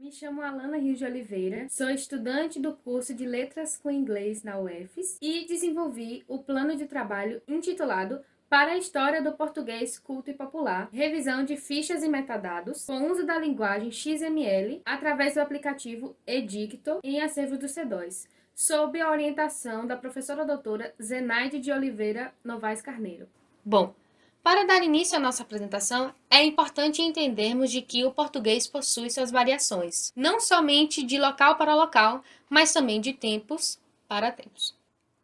Me chamo Alana Rio de Oliveira, sou estudante do curso de Letras com Inglês na UFES e desenvolvi o plano de trabalho intitulado Para a História do Português Culto e Popular, revisão de fichas e metadados, com uso da linguagem XML, através do aplicativo Edicto, em acervos do C2, sob a orientação da professora doutora Zenaide de Oliveira Novaes Carneiro. Bom, para dar início à nossa apresentação, é importante entendermos de que o português possui suas variações, não somente de local para local, mas também de tempos para tempos.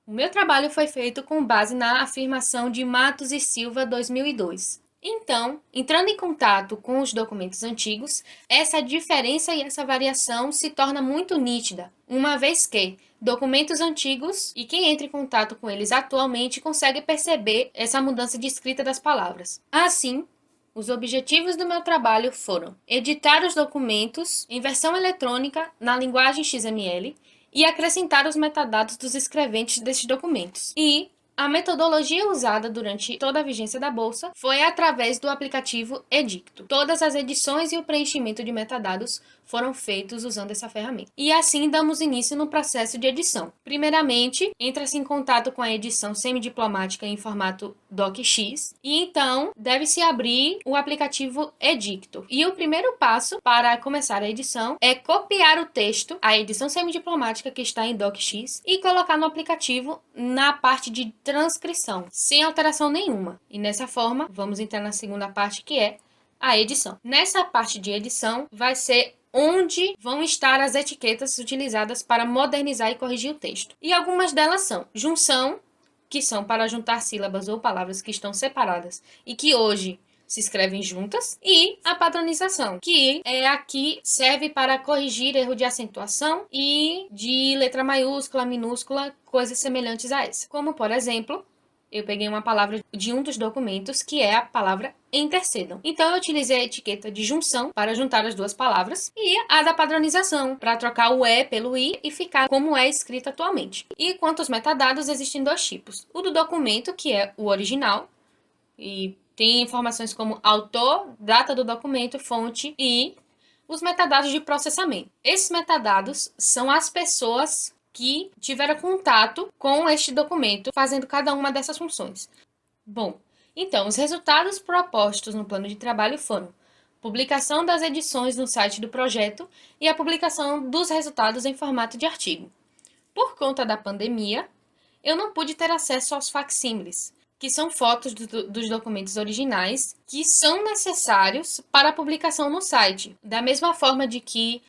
O meu trabalho foi feito com base na afirmação de Matos e Silva 2002. Então, entrando em contato com os documentos antigos, essa diferença e essa variação se torna muito nítida, uma vez que documentos antigos e quem entra em contato com eles atualmente consegue perceber essa mudança de escrita das palavras. Assim, os objetivos do meu trabalho foram editar os documentos em versão eletrônica na linguagem XML e acrescentar os metadados dos escreventes desses documentos. E a metodologia usada durante toda a vigência da bolsa foi através do aplicativo Edicto. Todas as edições e o preenchimento de metadados foram feitos usando essa ferramenta. E assim damos início no processo de edição. Primeiramente, entra-se em contato com a edição semidiplomática em formato DocX e então deve-se abrir o aplicativo Edicto. E o primeiro passo para começar a edição é copiar o texto, a edição semidiplomática que está em DocX, e colocar no aplicativo na parte de transcrição, sem alteração nenhuma. E nessa forma, vamos entrar na segunda parte, que é a edição. Nessa parte de edição, vai ser onde vão estar as etiquetas utilizadas para modernizar e corrigir o texto. E algumas delas são junção, que são para juntar sílabas ou palavras que estão separadas e que hoje se escrevem juntas, e a padronização, que é aqui serve para corrigir erro de acentuação e de letra maiúscula, minúscula, coisas semelhantes a essa. Como, por exemplo, eu peguei uma palavra de um dos documentos, que é a palavra intercedam. Então, eu utilizei a etiqueta de junção para juntar as duas palavras e a da padronização, para trocar o E pelo I e ficar como é escrito atualmente. E quanto aos metadados, existem dois tipos. O do documento, que é o original, e tem informações como autor, data do documento, fonte e os metadados de processamento. Esses metadados são as pessoas que tiveram contato com este documento, fazendo cada uma dessas funções. Bom, então, os resultados propostos no plano de trabalho foram publicação das edições no site do projeto e a publicação dos resultados em formato de artigo. Por conta da pandemia, eu não pude ter acesso aos facsímiles, que são fotos dos documentos originais que são necessários para a publicação no site. Da mesma forma de que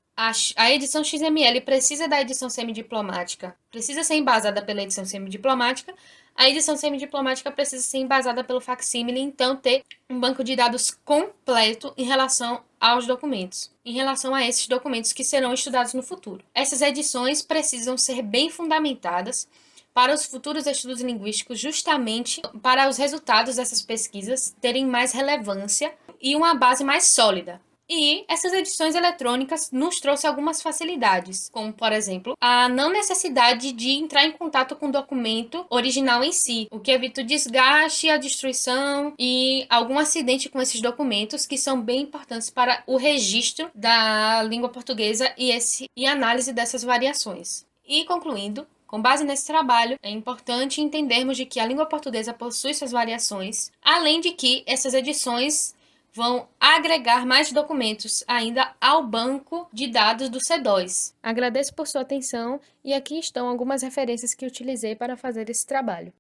a edição XML precisa da edição semidiplomática, precisa ser embasada pela edição semidiplomática, a edição semidiplomática precisa ser embasada pelo facsímile, então ter um banco de dados completo em relação aos documentos, em relação a esses documentos que serão estudados no futuro. Essas edições precisam ser bem fundamentadas para os futuros estudos linguísticos, justamente para os resultados dessas pesquisas terem mais relevância e uma base mais sólida. E essas edições eletrônicas nos trouxe algumas facilidades, como, por exemplo, a não necessidade de entrar em contato com o documento original em si, o que evita o desgaste, a destruição e algum acidente com esses documentos, que são bem importantes para o registro da língua portuguesa e análise dessas variações. E concluindo, com base nesse trabalho, é importante entendermos de que a língua portuguesa possui suas variações, além de que essas edições vão agregar mais documentos ainda ao banco de dados do C2. Agradeço por sua atenção e aqui estão algumas referências que utilizei para fazer esse trabalho.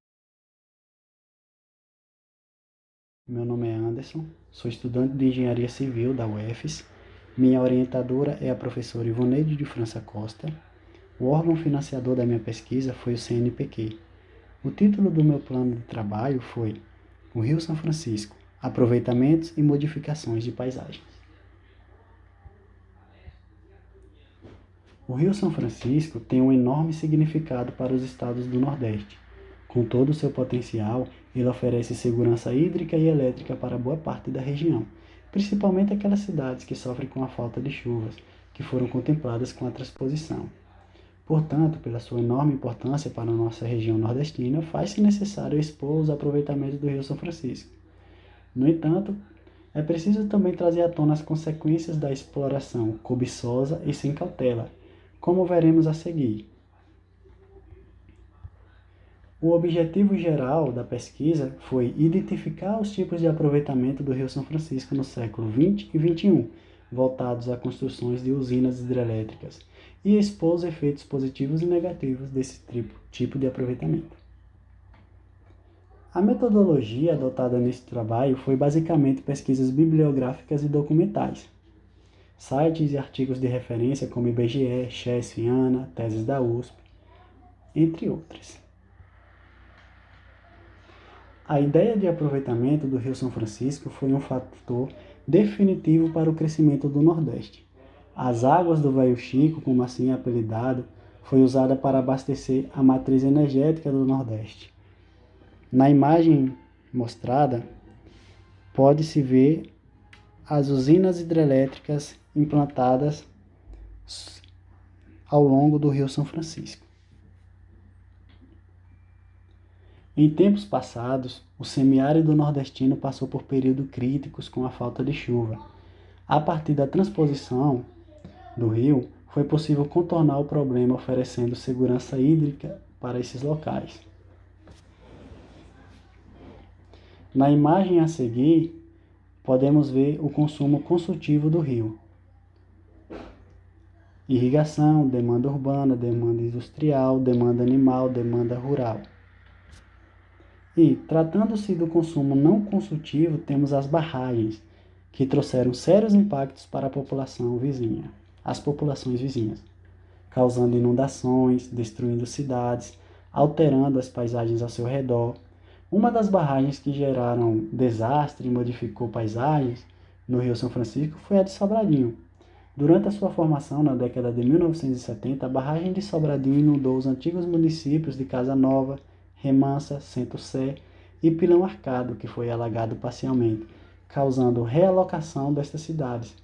Meu nome é Anderson, sou estudante de Engenharia Civil da UFES. Minha orientadora é a professora Ivoneide de França Costa. O órgão financiador da minha pesquisa foi o CNPq. O título do meu plano de trabalho foi O Rio São Francisco, aproveitamentos e modificações de paisagens. O Rio São Francisco tem um enorme significado para os estados do Nordeste. Com todo o seu potencial, ele oferece segurança hídrica e elétrica para boa parte da região, principalmente aquelas cidades que sofrem com a falta de chuvas, que foram contempladas com a transposição. Portanto, pela sua enorme importância para a nossa região nordestina, faz-se necessário expor os aproveitamentos do Rio São Francisco. No entanto, É preciso também trazer à tona as consequências da exploração cobiçosa e sem cautela, como veremos a seguir. O objetivo geral da pesquisa foi identificar os tipos de aproveitamento do Rio São Francisco no século XX e XXI, voltados a construções de usinas hidrelétricas, e expor os efeitos positivos e negativos desse tipo de aproveitamento. A metodologia adotada nesse trabalho foi basicamente pesquisas bibliográficas e documentais. Sites e artigos de referência como IBGE, Chesf, ANA, Teses da USP, entre outras. A ideia de aproveitamento do Rio São Francisco foi um fator definitivo para o crescimento do Nordeste. As águas do Velho Chico, como assim é apelidado, foi usada para abastecer a matriz energética do Nordeste. Na imagem mostrada, pode-se ver as usinas hidrelétricas implantadas ao longo do Rio São Francisco. Em tempos passados, o semiárido nordestino passou por períodos críticos com a falta de chuva. A partir da transposição do rio, foi possível contornar o problema oferecendo segurança hídrica para esses locais. Na imagem a seguir, podemos ver o consumo consultivo do rio. Irrigação, demanda urbana, demanda industrial, demanda animal, demanda rural. E, tratando-se do consumo não consultivo, temos as barragens, que trouxeram sérios impactos para a população vizinha, as populações vizinhas, causando inundações, destruindo cidades, alterando as paisagens ao seu redor. Uma das barragens que geraram desastre e modificou paisagens no Rio São Francisco foi a de Sobradinho. Durante a sua formação, na década de 1970, a barragem de Sobradinho inundou os antigos municípios de Casa Nova, Remansa, Centro-Sé e Pilão Arcado, que foi alagado parcialmente, causando realocação destas cidades.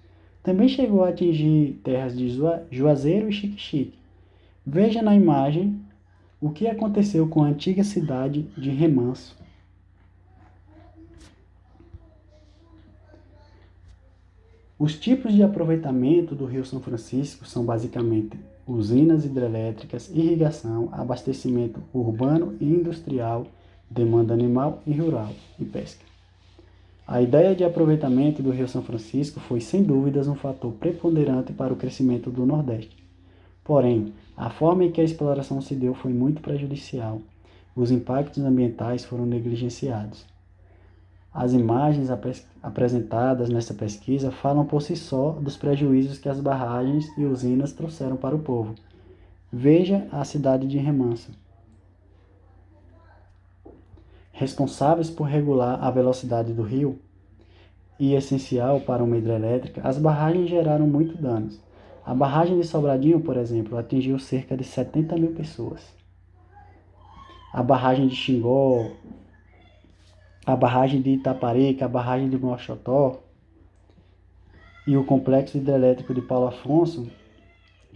Também chegou a atingir terras de Juazeiro e Xique-Xique. Veja na imagem o que aconteceu com a antiga cidade de Remanso. Os tipos de aproveitamento do Rio São Francisco são basicamente usinas hidrelétricas, irrigação, abastecimento urbano e industrial, demanda animal e rural e pesca. A ideia de aproveitamento do Rio São Francisco foi, sem dúvidas, um fator preponderante para o crescimento do Nordeste. Porém, a forma em que a exploração se deu foi muito prejudicial. Os impactos ambientais foram negligenciados. As imagens apresentadas nessa pesquisa falam por si só dos prejuízos que as barragens e usinas trouxeram para o povo. Veja a cidade de Remanso. Responsáveis por regular a velocidade do rio e essencial para uma hidrelétrica, as barragens geraram muitos danos. A barragem de Sobradinho, por exemplo, atingiu cerca de 70 mil pessoas. A barragem de Xingó, a barragem de Itaparica, a barragem de Mochotó e o complexo hidrelétrico de Paulo Afonso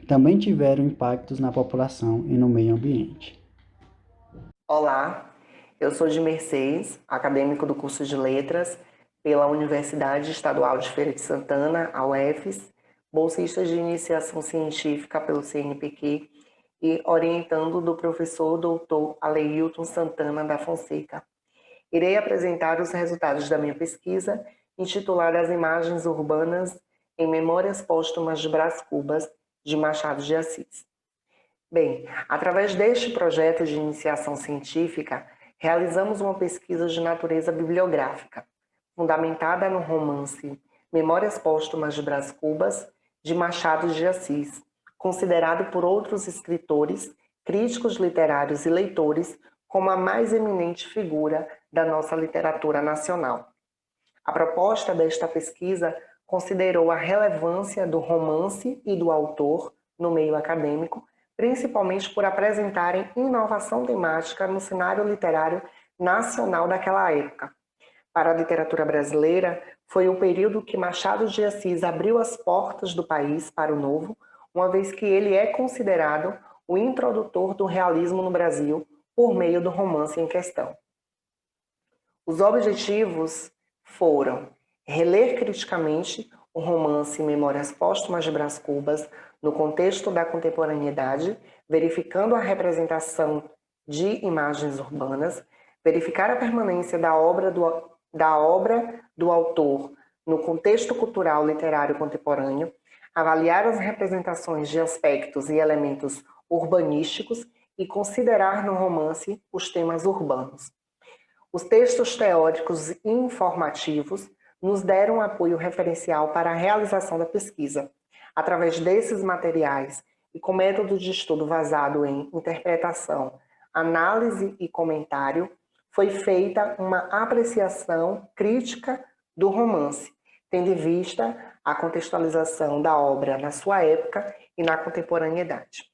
também tiveram impactos na população e no meio ambiente. Olá, eu sou de Mercedes, acadêmico do curso de Letras pela Universidade Estadual de Feira de Santana, a UFES, bolsista de iniciação científica pelo CNPq e orientando do professor doutor Aleilton Santana da Fonseca. Irei apresentar os resultados da minha pesquisa, intitulada As Imagens Urbanas em Memórias Póstumas de Brás Cubas, de Machado de Assis. Bem, através deste projeto de iniciação científica, realizamos uma pesquisa de natureza bibliográfica, fundamentada no romance Memórias Póstumas de Brás Cubas, de Machado de Assis, considerado por outros escritores, críticos literários e leitores como a mais eminente figura da nossa literatura nacional. A proposta desta pesquisa considerou a relevância do romance e do autor no meio acadêmico, principalmente por apresentarem inovação temática no cenário literário nacional daquela época. Para a literatura brasileira, foi o período que Machado de Assis abriu as portas do país para o novo, uma vez que ele é considerado o introdutor do realismo no Brasil por meio do romance em questão. Os objetivos foram Reler criticamente o romance Memórias Póstumas de Brás Cubas no contexto da contemporaneidade, verificando a representação de imagens urbanas, verificar a permanência da obra do autor no contexto cultural literário contemporâneo, avaliar as representações de aspectos e elementos urbanísticos e considerar no romance os temas urbanos. Os textos teóricos e informativos nos deram apoio referencial para a realização da pesquisa. Através desses materiais e com método de estudo basado em interpretação, análise e comentário, foi feita uma apreciação crítica do romance, tendo em vista a contextualização da obra na sua época e na contemporaneidade.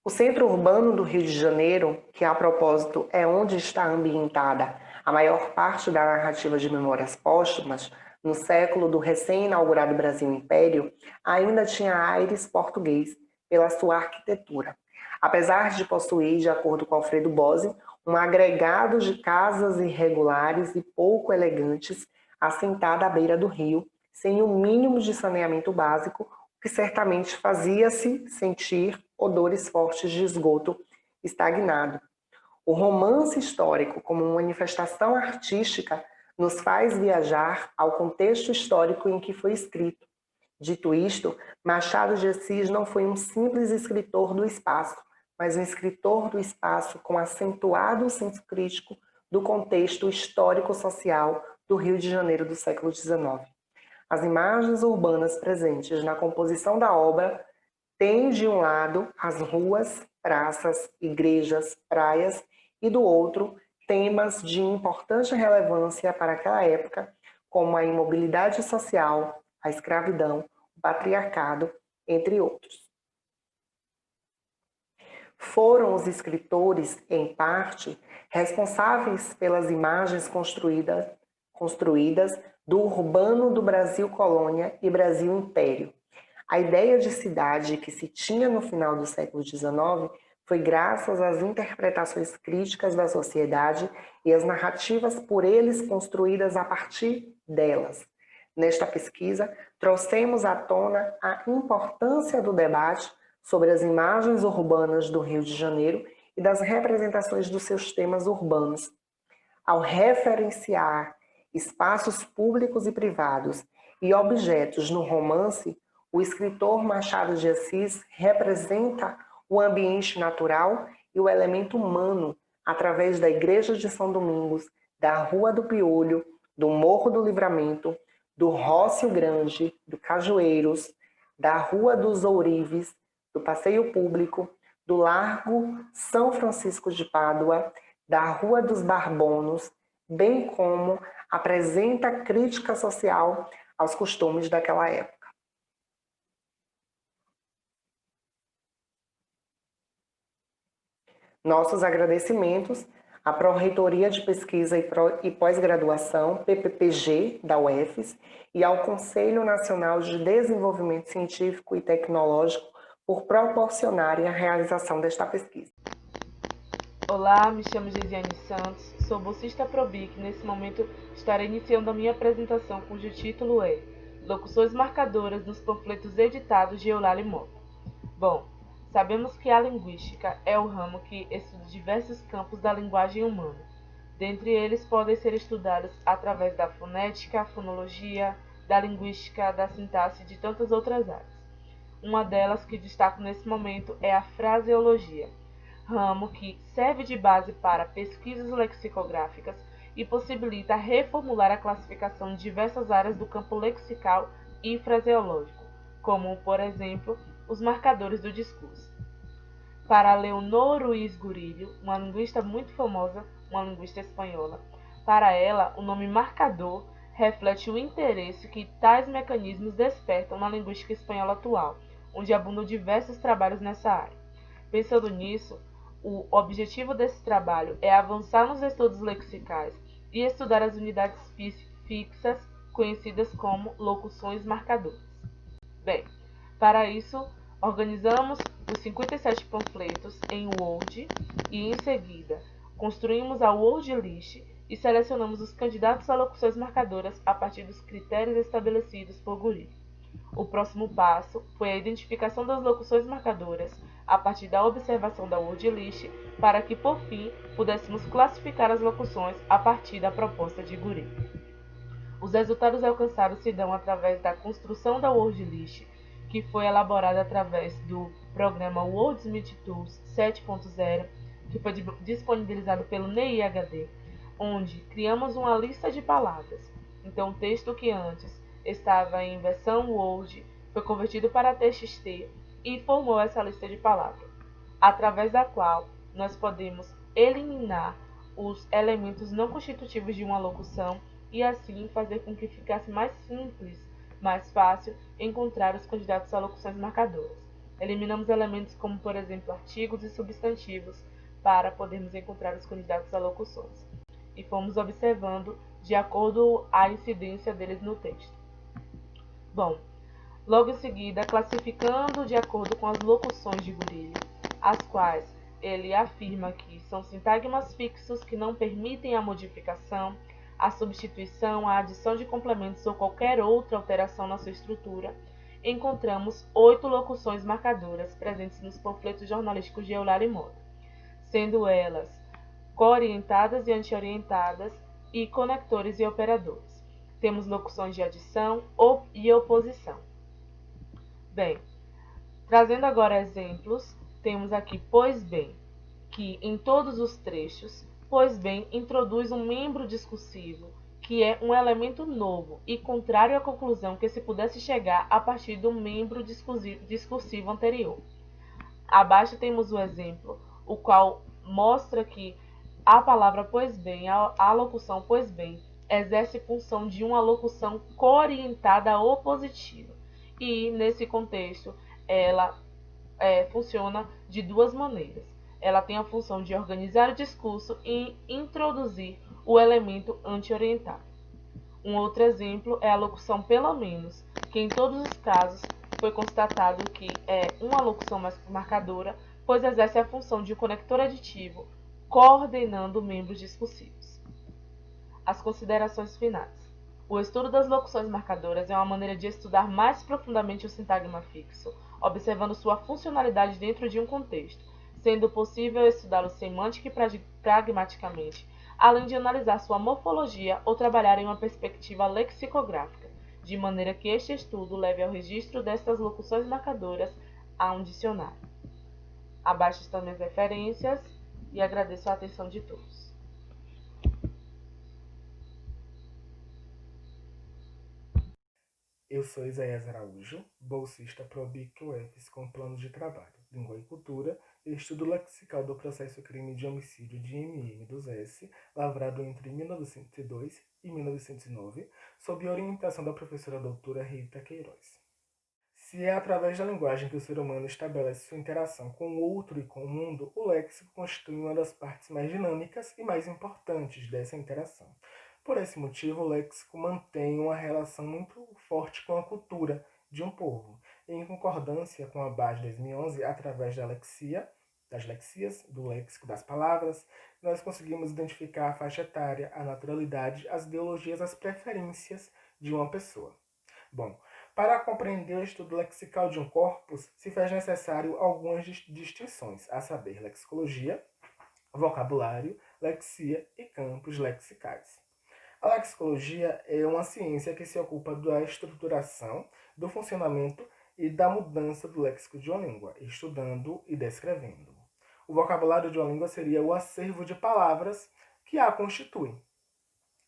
O centro urbano do Rio de Janeiro, que a propósito é onde está ambientada a maior parte da narrativa de Memórias Póstumas, no século do recém-inaugurado Brasil Império, ainda tinha aires português pela sua arquitetura. Apesar de possuir, de acordo com Alfredo Bose, um agregado de casas irregulares e pouco elegantes assentada à beira do rio, sem o mínimo de saneamento básico, o que certamente fazia-se sentir odores fortes de esgoto estagnado. O romance histórico, como manifestação artística, nos faz viajar ao contexto histórico em que foi escrito. Dito isto, Machado de Assis não foi um simples escritor do espaço, mas um escritor do espaço com acentuado senso crítico do contexto histórico-social do Rio de Janeiro do século XIX. As imagens urbanas presentes na composição da obra têm, de um lado, as ruas, praças, igrejas, praias, e do outro, temas de importante relevância para aquela época, como a imobilidade social, a escravidão, o patriarcado, entre outros. Foram os escritores, em parte, responsáveis pelas imagens construídas do urbano do Brasil Colônia e Brasil Império. A ideia de cidade que se tinha no final do século XIX foi graças às interpretações críticas da sociedade e às narrativas por eles construídas a partir delas. Nesta pesquisa, trouxemos à tona a importância do debate sobre as imagens urbanas do Rio de Janeiro e das representações dos seus temas urbanos. Ao referenciar espaços públicos e privados e objetos no romance, o escritor Machado de Assis representa o ambiente natural e o elemento humano através da Igreja de São Domingos, da Rua do Piolho, do Morro do Livramento, do Rócio Grande, do Cajueiros, da Rua dos Ourives, do Passeio Público, do Largo São Francisco de Pádua, da Rua dos Barbonos, bem como apresenta crítica social aos costumes daquela época. Nossos agradecimentos à Pró-Reitoria de Pesquisa e Pós-Graduação, PPPG, da UFES, e ao Conselho Nacional de Desenvolvimento Científico e Tecnológico por proporcionarem a realização desta pesquisa. Olá, me chamo Gesiane Santos, sou bolsista ProBIC. Nesse momento estarei iniciando a minha apresentação, cujo título é Locuções Marcadoras nos Panfletos Editados de Eulália Mota. Bom, sabemos que a linguística é o ramo que estuda diversos campos da linguagem humana. Dentre eles podem ser estudados através da fonética, fonologia, da linguística, da sintaxe e de tantas outras áreas. Uma delas que destaco nesse momento é a fraseologia, ramo que serve de base para pesquisas lexicográficas e possibilita reformular a classificação de diversas áreas do campo lexical e fraseológico, como, por exemplo, os marcadores do discurso. Para Leonor Ruiz Gurillo, uma linguista muito famosa, uma linguista espanhola, para ela, o nome marcador reflete o interesse que tais mecanismos despertam na linguística espanhola atual, onde abundam diversos trabalhos nessa área. Pensando nisso, o objetivo desse trabalho é avançar nos estudos lexicais e estudar as unidades fixas conhecidas como locuções marcadoras. Bem, para isso, organizamos os 57 panfletos em Word e, em seguida, construímos a Word List, e selecionamos os candidatos a locuções marcadoras a partir dos critérios estabelecidos por Guri. O próximo passo foi a identificação das locuções marcadoras a partir da observação da word list, para que, por fim, pudéssemos classificar as locuções a partir da proposta de Guri. Os resultados alcançados se dão através da construção da word list, que foi elaborada através do programa Wordsmith Tools 7.0, que foi disponibilizado pelo NEI-HD, onde criamos uma lista de palavras. Então, o texto que antes estava em versão Word foi convertido para TXT e formou essa lista de palavras, através da qual nós podemos eliminar os elementos não constitutivos de uma locução e assim fazer com que ficasse mais simples, mais fácil encontrar os candidatos a locuções marcadoras. Eliminamos elementos como, por exemplo, artigos e substantivos para podermos encontrar os candidatos a locuções. E fomos observando de acordo com a incidência deles no texto. Bom, logo em seguida, classificando de acordo com as locuções de Guri, as quais ele afirma que são sintagmas fixos que não permitem a modificação, a substituição, a adição de complementos ou qualquer outra alteração na sua estrutura, encontramos 8 locuções marcadoras presentes nos panfletos jornalísticos de Eulália Moda, sendo elas co-orientadas e anti-orientadas e conectores e operadores. Temos locuções de adição e oposição. Bem, trazendo agora exemplos, temos aqui pois bem, que em todos os trechos, pois bem introduz um membro discursivo, que é um elemento novo e contrário à conclusão que se pudesse chegar a partir do membro discursivo anterior. Abaixo temos o exemplo, o qual mostra que a palavra pois bem, a locução pois bem, exerce função de uma locução co-orientada opositiva. E, nesse contexto, ela funciona de duas maneiras. Ela tem a função de organizar o discurso e introduzir o elemento anti-orientado. Um outro exemplo é a locução pelo menos, que em todos os casos foi constatado que é uma locução mais marcadora, pois exerce a função de um conector aditivo, coordenando membros discursivos. As considerações finais. O estudo das locuções marcadoras é uma maneira de estudar mais profundamente o sintagma fixo, observando sua funcionalidade dentro de um contexto, sendo possível estudá-lo semântica e pragmaticamente, além de analisar sua morfologia ou trabalhar em uma perspectiva lexicográfica, de maneira que este estudo leve ao registro destas locuções marcadoras a um dicionário. Abaixo estão minhas referências e agradeço a atenção de todos. Eu sou Isaías Araújo, bolsista ProBIC UFES com plano de trabalho, Língua e Cultura e Estudo Lexical do Processo Crime de Homicídio de MM dos S, lavrado entre 1902 e 1909, sob orientação da professora doutora Rita Queiroz. Se é através da linguagem que o ser humano estabelece sua interação com o outro e com o mundo, o léxico constitui uma das partes mais dinâmicas e mais importantes dessa interação. Por esse motivo, o léxico mantém uma relação muito forte com a cultura de um povo, em concordância com a BAS 2011, através das lexias, do léxico das palavras, nós conseguimos identificar a faixa etária, a naturalidade, as ideologias, as preferências de uma pessoa. Bom, para compreender o estudo lexical de um corpus, se faz necessário algumas distinções, a saber, lexicologia, vocabulário, lexia e campos lexicais. A lexicologia é uma ciência que se ocupa da estruturação, do funcionamento e da mudança do léxico de uma língua, estudando e descrevendo. O vocabulário de uma língua seria o acervo de palavras que a constituem,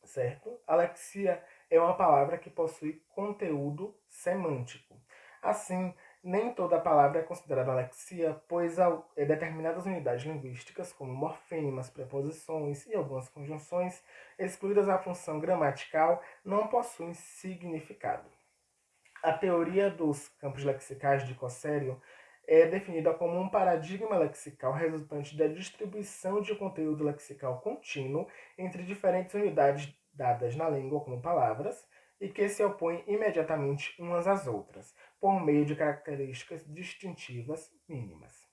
certo? A lexia é uma palavra que possui conteúdo semântico. Assim, nem toda palavra é considerada lexia, pois determinadas unidades linguísticas, como morfemas, preposições e algumas conjunções, excluídas a função gramatical, não possuem significado. A teoria dos campos lexicais de Cossériu é definida como um paradigma lexical resultante da distribuição de conteúdo lexical contínuo entre diferentes unidades dadas na língua como palavras e que se opõem imediatamente umas às outras, por meio de características distintivas mínimas.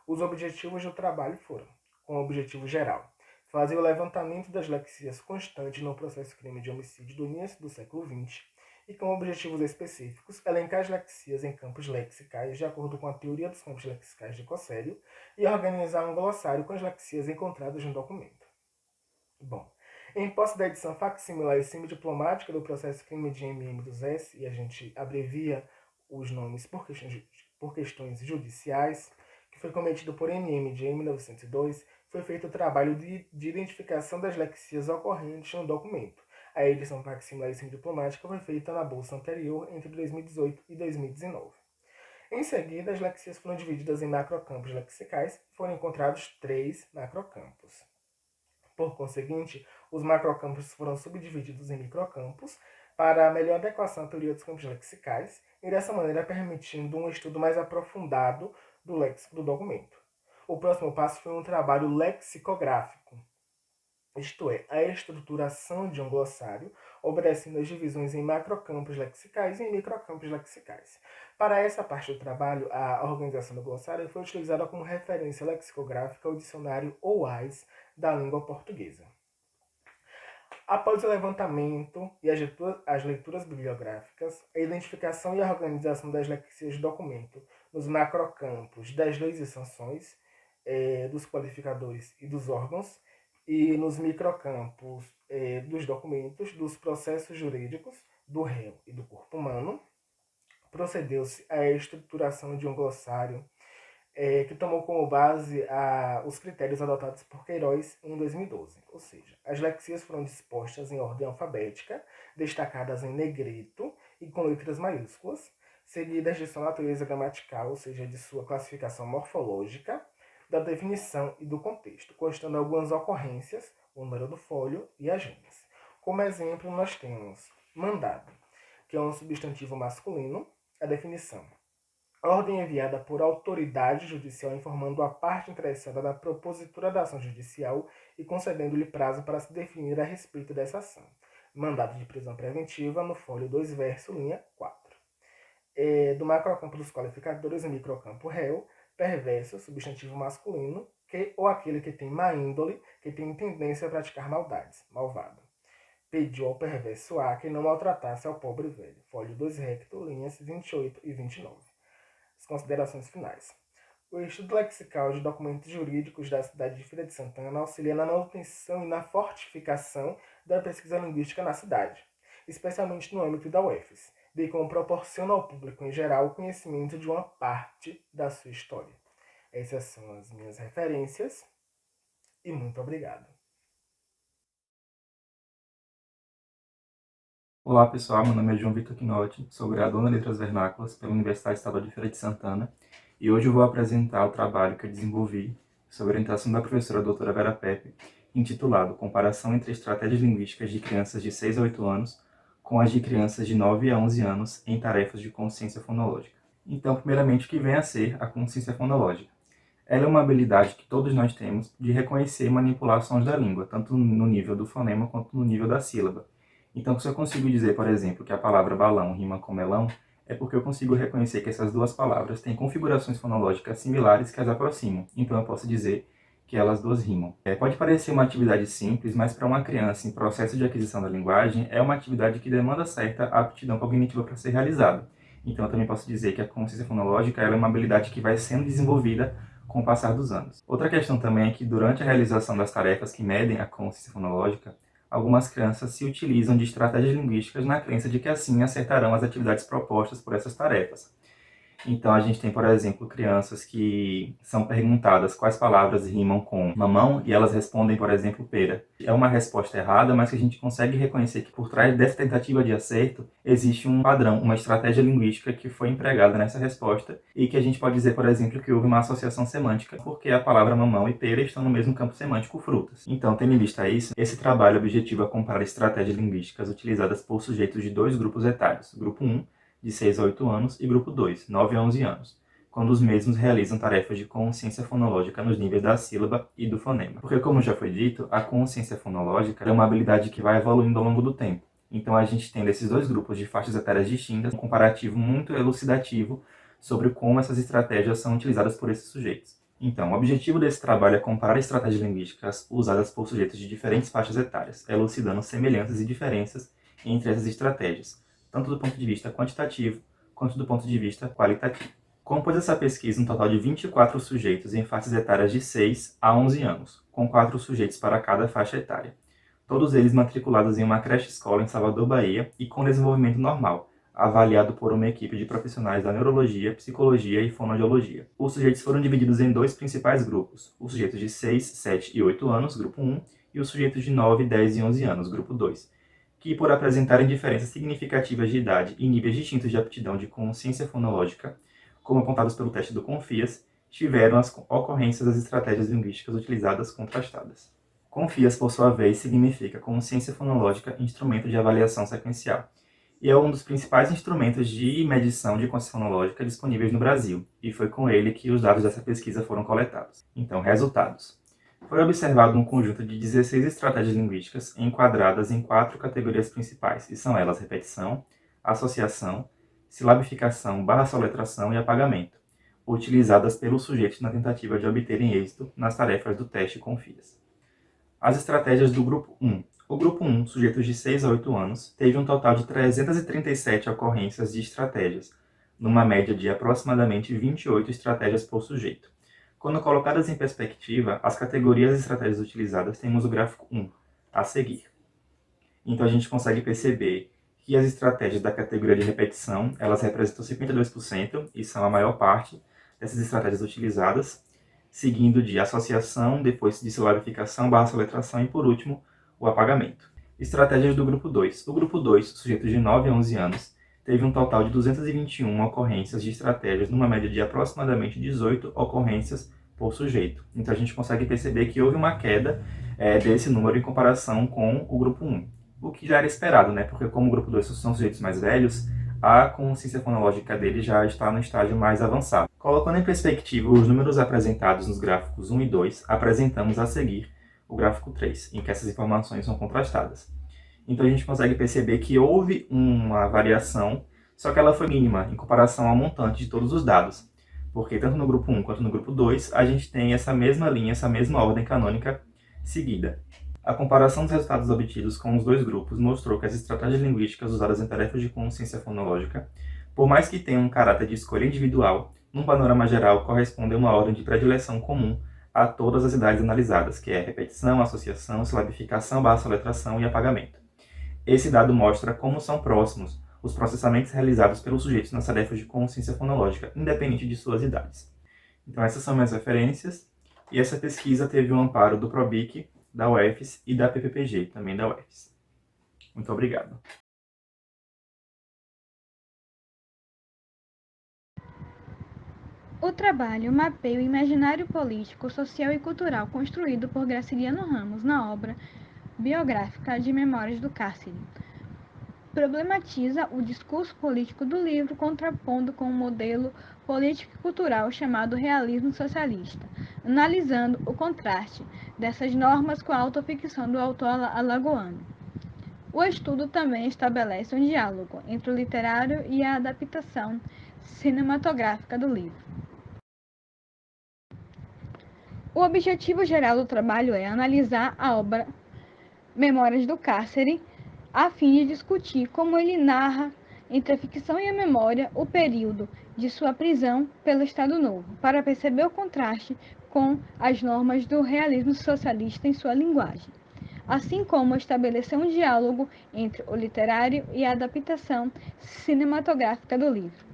Os objetivos do trabalho foram, com o objetivo geral, fazia o levantamento das lexias constantes no processo crime de homicídio do início do século XX e, com objetivos específicos, elencar as lexias em campos lexicais de acordo com a teoria dos campos lexicais de Cossélio e organizar um glossário com as lexias encontradas no documento. Bom, em posse da edição facsimilar e semidiplomática do processo crime de MM dos S, e a gente abrevia os nomes por questões judiciais, que foi cometido por MM de 1902, foi feito o trabalho de identificação das lexias ocorrentes no documento. A edição facsimilar e semidiplomática foi feita na bolsa anterior entre 2018 e 2019. Em seguida, as lexias foram divididas em macrocampos lexicais e foram encontrados 3 macrocampos. Por conseguinte, os macrocampos foram subdivididos em microcampos para melhor adequação à teoria dos campos lexicais e dessa maneira permitindo um estudo mais aprofundado do léxico do documento. O próximo passo foi um trabalho lexicográfico, isto é, a estruturação de um glossário, obedecendo às divisões em macrocampos lexicais e em microcampos lexicais. Para essa parte do trabalho, a organização do glossário foi utilizada como referência lexicográfica ao dicionário OAS da língua portuguesa. Após o levantamento e as leituras bibliográficas, a identificação e a organização das lexias do documento nos macrocampos das leis e sanções, dos qualificadores e dos órgãos, e nos microcampos dos documentos, dos processos jurídicos, do réu e do corpo humano, procedeu-se à estruturação de um glossário que tomou como base os critérios adotados por Queiroz em 2012. Ou seja, as lexias foram dispostas em ordem alfabética, destacadas em negrito e com letras maiúsculas, seguidas de sua natureza gramatical, ou seja, de sua classificação morfológica, da definição e do contexto, constando algumas ocorrências, o número do folho e as linhas. Como exemplo, nós temos mandado, que é um substantivo masculino, a definição. Ordem enviada por autoridade judicial informando a parte interessada da propositura da ação judicial e concedendo-lhe prazo para se definir a respeito dessa ação. Mandado de prisão preventiva no folho 2 verso, linha 4. Do macrocampo dos qualificadores, o microcampo réu, perverso, substantivo masculino, ou aquele que tem má índole, que tem tendência a praticar maldades, malvado. Pediu ao perverso A que não maltratasse ao pobre velho. Folho 2 recto, linhas 28 e 29. As considerações finais. O estudo lexical de documentos jurídicos da cidade de Feira de Santana auxilia na manutenção e na fortificação da pesquisa linguística na cidade, especialmente no âmbito da UFES, bem como proporciona ao público em geral o conhecimento de uma parte da sua história. Essas são as minhas referências e muito obrigado. Olá pessoal, meu nome é João Vitor Quinotti, sou graduando em Letras Vernáculas pela Universidade Estadual de Feira de Santana e hoje eu vou apresentar o trabalho que eu desenvolvi sob orientação da professora doutora Vera Pepe, intitulado Comparação entre estratégias linguísticas de crianças de 6 a 8 anos com as de crianças de 9 a 11 anos em tarefas de consciência fonológica. Então, primeiramente, o que vem a ser a consciência fonológica? Ela é uma habilidade que todos nós temos de reconhecer e manipular sons da língua, tanto no nível do fonema quanto no nível da sílaba. Então, se eu consigo dizer, por exemplo, que a palavra balão rima com melão, é porque eu consigo reconhecer que essas duas palavras têm configurações fonológicas similares que as aproximam. Então, eu posso dizer que elas duas rimam. Pode parecer uma atividade simples, mas para uma criança em processo de aquisição da linguagem, é uma atividade que demanda certa aptidão cognitiva para ser realizada. Então, eu também posso dizer que a consciência fonológica ela é uma habilidade que vai sendo desenvolvida com o passar dos anos. Outra questão também é que, durante a realização das tarefas que medem a consciência fonológica, algumas crianças se utilizam de estratégias linguísticas na crença de que assim acertarão as atividades propostas por essas tarefas. Então a gente tem, por exemplo, crianças que são perguntadas quais palavras rimam com mamão e elas respondem, por exemplo, pera. É uma resposta errada, mas que a gente consegue reconhecer que por trás dessa tentativa de acerto existe um padrão, uma estratégia linguística que foi empregada nessa resposta e que a gente pode dizer, por exemplo, que houve uma associação semântica porque a palavra mamão e pera estão no mesmo campo semântico frutas. Então, tendo em vista isso, esse trabalho objetiva comparar estratégias linguísticas utilizadas por sujeitos de dois grupos etários. Grupo 1, de 6 a 8 anos, e grupo 2, 9 a 11 anos, quando os mesmos realizam tarefas de consciência fonológica nos níveis da sílaba e do fonema. Porque, como já foi dito, a consciência fonológica é uma habilidade que vai evoluindo ao longo do tempo. Então, a gente tem desses dois grupos de faixas etárias distintas um comparativo muito elucidativo sobre como essas estratégias são utilizadas por esses sujeitos. Então, o objetivo desse trabalho é comparar estratégias linguísticas usadas por sujeitos de diferentes faixas etárias, elucidando semelhanças e diferenças entre essas estratégias, tanto do ponto de vista quantitativo quanto do ponto de vista qualitativo. Compôs essa pesquisa um total de 24 sujeitos em faixas etárias de 6 a 11 anos, com 4 sujeitos para cada faixa etária. Todos eles matriculados em uma creche-escola em Salvador, Bahia, e com desenvolvimento normal, avaliado por uma equipe de profissionais da neurologia, psicologia e fonoaudiologia. Os sujeitos foram divididos em 2 principais grupos, os sujeitos de 6, 7 e 8 anos, grupo 1, e os sujeitos de 9, 10 e 11 anos, grupo 2, que, por apresentarem diferenças significativas de idade e níveis distintos de aptidão de consciência fonológica, como apontados pelo teste do CONFIAS, tiveram as ocorrências das estratégias linguísticas utilizadas contrastadas. CONFIAS, por sua vez, significa Consciência Fonológica Instrumento de Avaliação Sequencial, e é um dos principais instrumentos de medição de consciência fonológica disponíveis no Brasil, e foi com ele que os dados dessa pesquisa foram coletados. Então, resultados. Foi observado um conjunto de 16 estratégias linguísticas enquadradas em 4 categorias principais, e são elas repetição, associação, silabificação, soletração e apagamento, utilizadas pelos sujeitos na tentativa de obterem êxito nas tarefas do teste CONFIAS. As estratégias do grupo 1. O grupo 1, sujeitos de 6 a 8 anos, teve um total de 337 ocorrências de estratégias, numa média de aproximadamente 28 estratégias por sujeito. Quando colocadas em perspectiva, as categorias de estratégias utilizadas, temos o gráfico 1 a seguir. Então a gente consegue perceber que as estratégias da categoria de repetição, elas representam 52% e são a maior parte dessas estratégias utilizadas, seguindo de associação, depois de silabificação, soletração e, por último, o apagamento. Estratégias do grupo 2. O grupo 2, sujeitos de 9 a 11 anos, teve um total de 221 ocorrências de estratégias, numa média de aproximadamente 18 ocorrências por sujeito. Então a gente consegue perceber que houve uma queda desse número em comparação com o grupo 1. O que já era esperado, né? Porque como o grupo 2 são sujeitos mais velhos, a consciência fonológica dele já está no estágio mais avançado. Colocando em perspectiva os números apresentados nos gráficos 1 e 2, apresentamos a seguir o gráfico 3, em que essas informações são contrastadas. Então a gente consegue perceber que houve uma variação, só que ela foi mínima em comparação ao montante de todos os dados, porque tanto no grupo 1 quanto no grupo 2 a gente tem essa mesma linha, essa mesma ordem canônica seguida. A comparação dos resultados obtidos com os dois grupos mostrou que as estratégias linguísticas usadas em tarefas de consciência fonológica, por mais que tenham um caráter de escolha individual, num panorama geral correspondem a uma ordem de predileção comum a todas as idades analisadas, que é repetição, associação, silabificação, soletração e apagamento. Esse dado mostra como são próximos os processamentos realizados pelos sujeitos nas tarefas de consciência fonológica, independente de suas idades. Então essas são minhas referências, e essa pesquisa teve o amparo do PROBIC, da UFES e da PPPG, também da UFES. Muito obrigado. O trabalho mapeia o imaginário político, social e cultural construído por Graciliano Ramos na obra biográfica de Memórias do Cárcere. Problematiza o discurso político do livro, contrapondo com um modelo político e cultural chamado realismo socialista, analisando o contraste dessas normas com a autoficção do autor alagoano. O estudo também estabelece um diálogo entre o literário e a adaptação cinematográfica do livro. O objetivo geral do trabalho é analisar a obra Memórias do Cárcere, a fim de discutir como ele narra, entre a ficção e a memória, o período de sua prisão pelo Estado Novo, para perceber o contraste com as normas do realismo socialista em sua linguagem, assim como estabelecer um diálogo entre o literário e a adaptação cinematográfica do livro.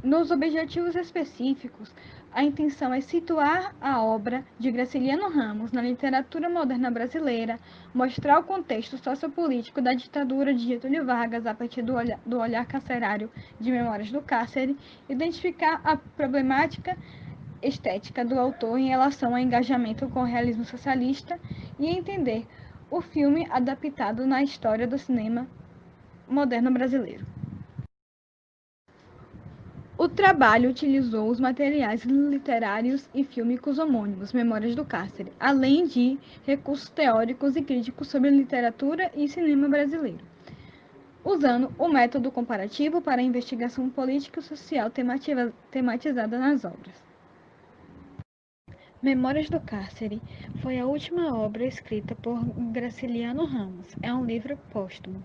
Nos objetivos específicos, a intenção é situar a obra de Graciliano Ramos na literatura moderna brasileira, mostrar o contexto sociopolítico da ditadura de Getúlio Vargas a partir do olhar carcerário de Memórias do Cárcere, identificar a problemática estética do autor em relação ao engajamento com o realismo socialista e entender o filme adaptado na história do cinema moderno brasileiro. O trabalho utilizou os materiais literários e fílmicos homônimos, Memórias do Cárcere, além de recursos teóricos e críticos sobre literatura e cinema brasileiro. usando o método comparativo para a investigação política e social tematizada nas obras. Memórias do Cárcere foi a última obra escrita por Graciliano Ramos. É um livro póstumo.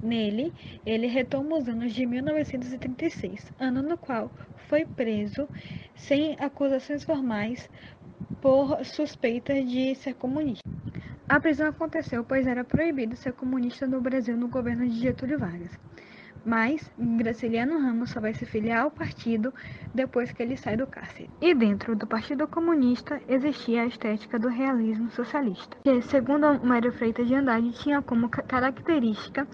Nele, ele retoma os anos de 1936, ano no qual foi preso sem acusações formais por suspeita de ser comunista. A prisão aconteceu pois era proibido ser comunista no Brasil no governo de Getúlio Vargas. Mas Graciliano Ramos só vai se filiar ao partido depois que ele sai do cárcere. E dentro do Partido Comunista existia a estética do realismo socialista, que, segundo Mário Freitas de Andrade, tinha como característica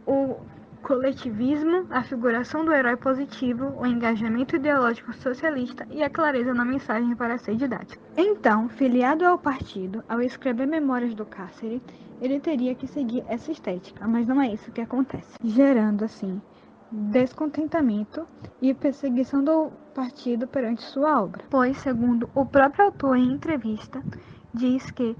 o coletivismo, a figuração do herói positivo, o engajamento ideológico socialista e a clareza na mensagem para ser didático. Então, filiado ao partido, ao escrever Memórias do Cárcere, ele teria que seguir essa estética, mas não é isso que acontece, gerando, assim, descontentamento e perseguição do partido perante sua obra. Pois, segundo o próprio autor em entrevista, diz que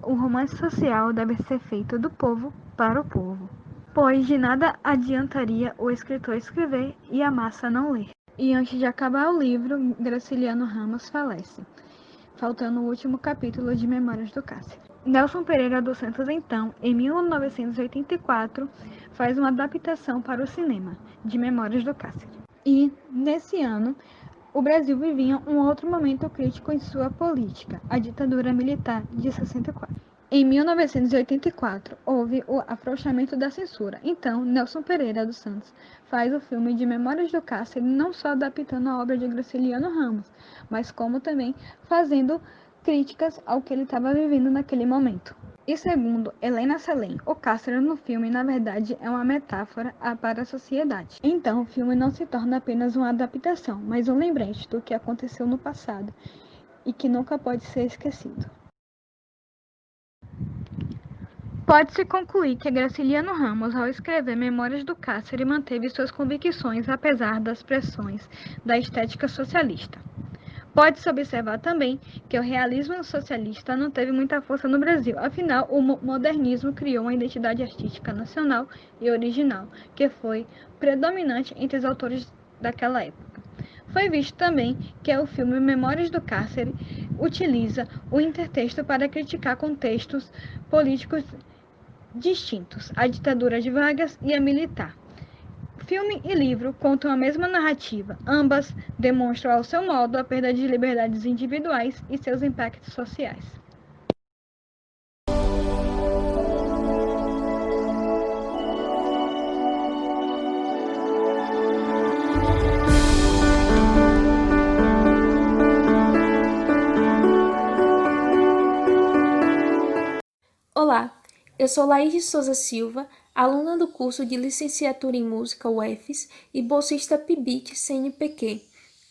o romance social deve ser feito do povo para o povo, pois de nada adiantaria o escritor escrever e a massa não ler. E antes de acabar o livro, Graciliano Ramos falece, faltando o último capítulo de Memórias do Cárcere. Nelson Pereira dos Santos, então, em 1984, faz uma adaptação para o cinema de Memórias do Cárcere. E, nesse ano, o Brasil vivia um outro momento crítico em sua política, a ditadura militar de 64. Em 1984, houve o afrouxamento da censura. Então, Nelson Pereira dos Santos faz o filme de Memórias do Cárcere, não só adaptando a obra de Graciliano Ramos, mas como também fazendo críticas ao que ele estava vivendo naquele momento. E segundo Helena Salem, o cárcere no filme, na verdade, é uma metáfora para a sociedade. Então, o filme não se torna apenas uma adaptação, mas um lembrete do que aconteceu no passado e que nunca pode ser esquecido. Pode-se concluir que Graciliano Ramos, ao escrever Memórias do Cárcere, manteve suas convicções apesar das pressões da estética socialista. Pode-se observar também que o realismo socialista não teve muita força no Brasil, afinal, o modernismo criou uma identidade artística nacional e original, que foi predominante entre os autores daquela época. Foi visto também que o filme Memórias do Cárcere utiliza o intertexto para criticar contextos políticos distintos, a ditadura de Vargas e a militar. Filme e livro contam a mesma narrativa, ambas demonstram ao seu modo a perda de liberdades individuais e seus impactos sociais. Olá, eu sou Laís de Souza Silva, aluna do curso de Licenciatura em Música UFES e bolsista PIBIC CNPq.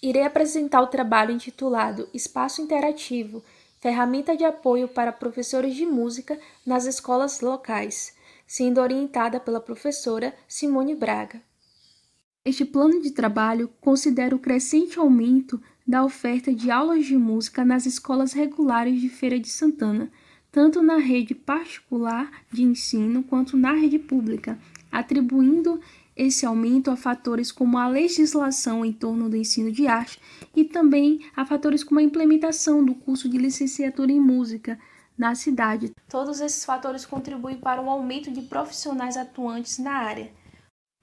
Irei apresentar o trabalho intitulado Espaço Interativo, ferramenta de apoio para professores de música nas escolas locais, sendo orientada pela professora Simone Braga. Este plano de trabalho considera o crescente aumento da oferta de aulas de música nas escolas regulares de Feira de Santana, tanto na rede particular de ensino quanto na rede pública, atribuindo esse aumento a fatores como a legislação em torno do ensino de arte e também a fatores como a implementação do curso de licenciatura em música na cidade. Todos esses fatores contribuem para um aumento de profissionais atuantes na área.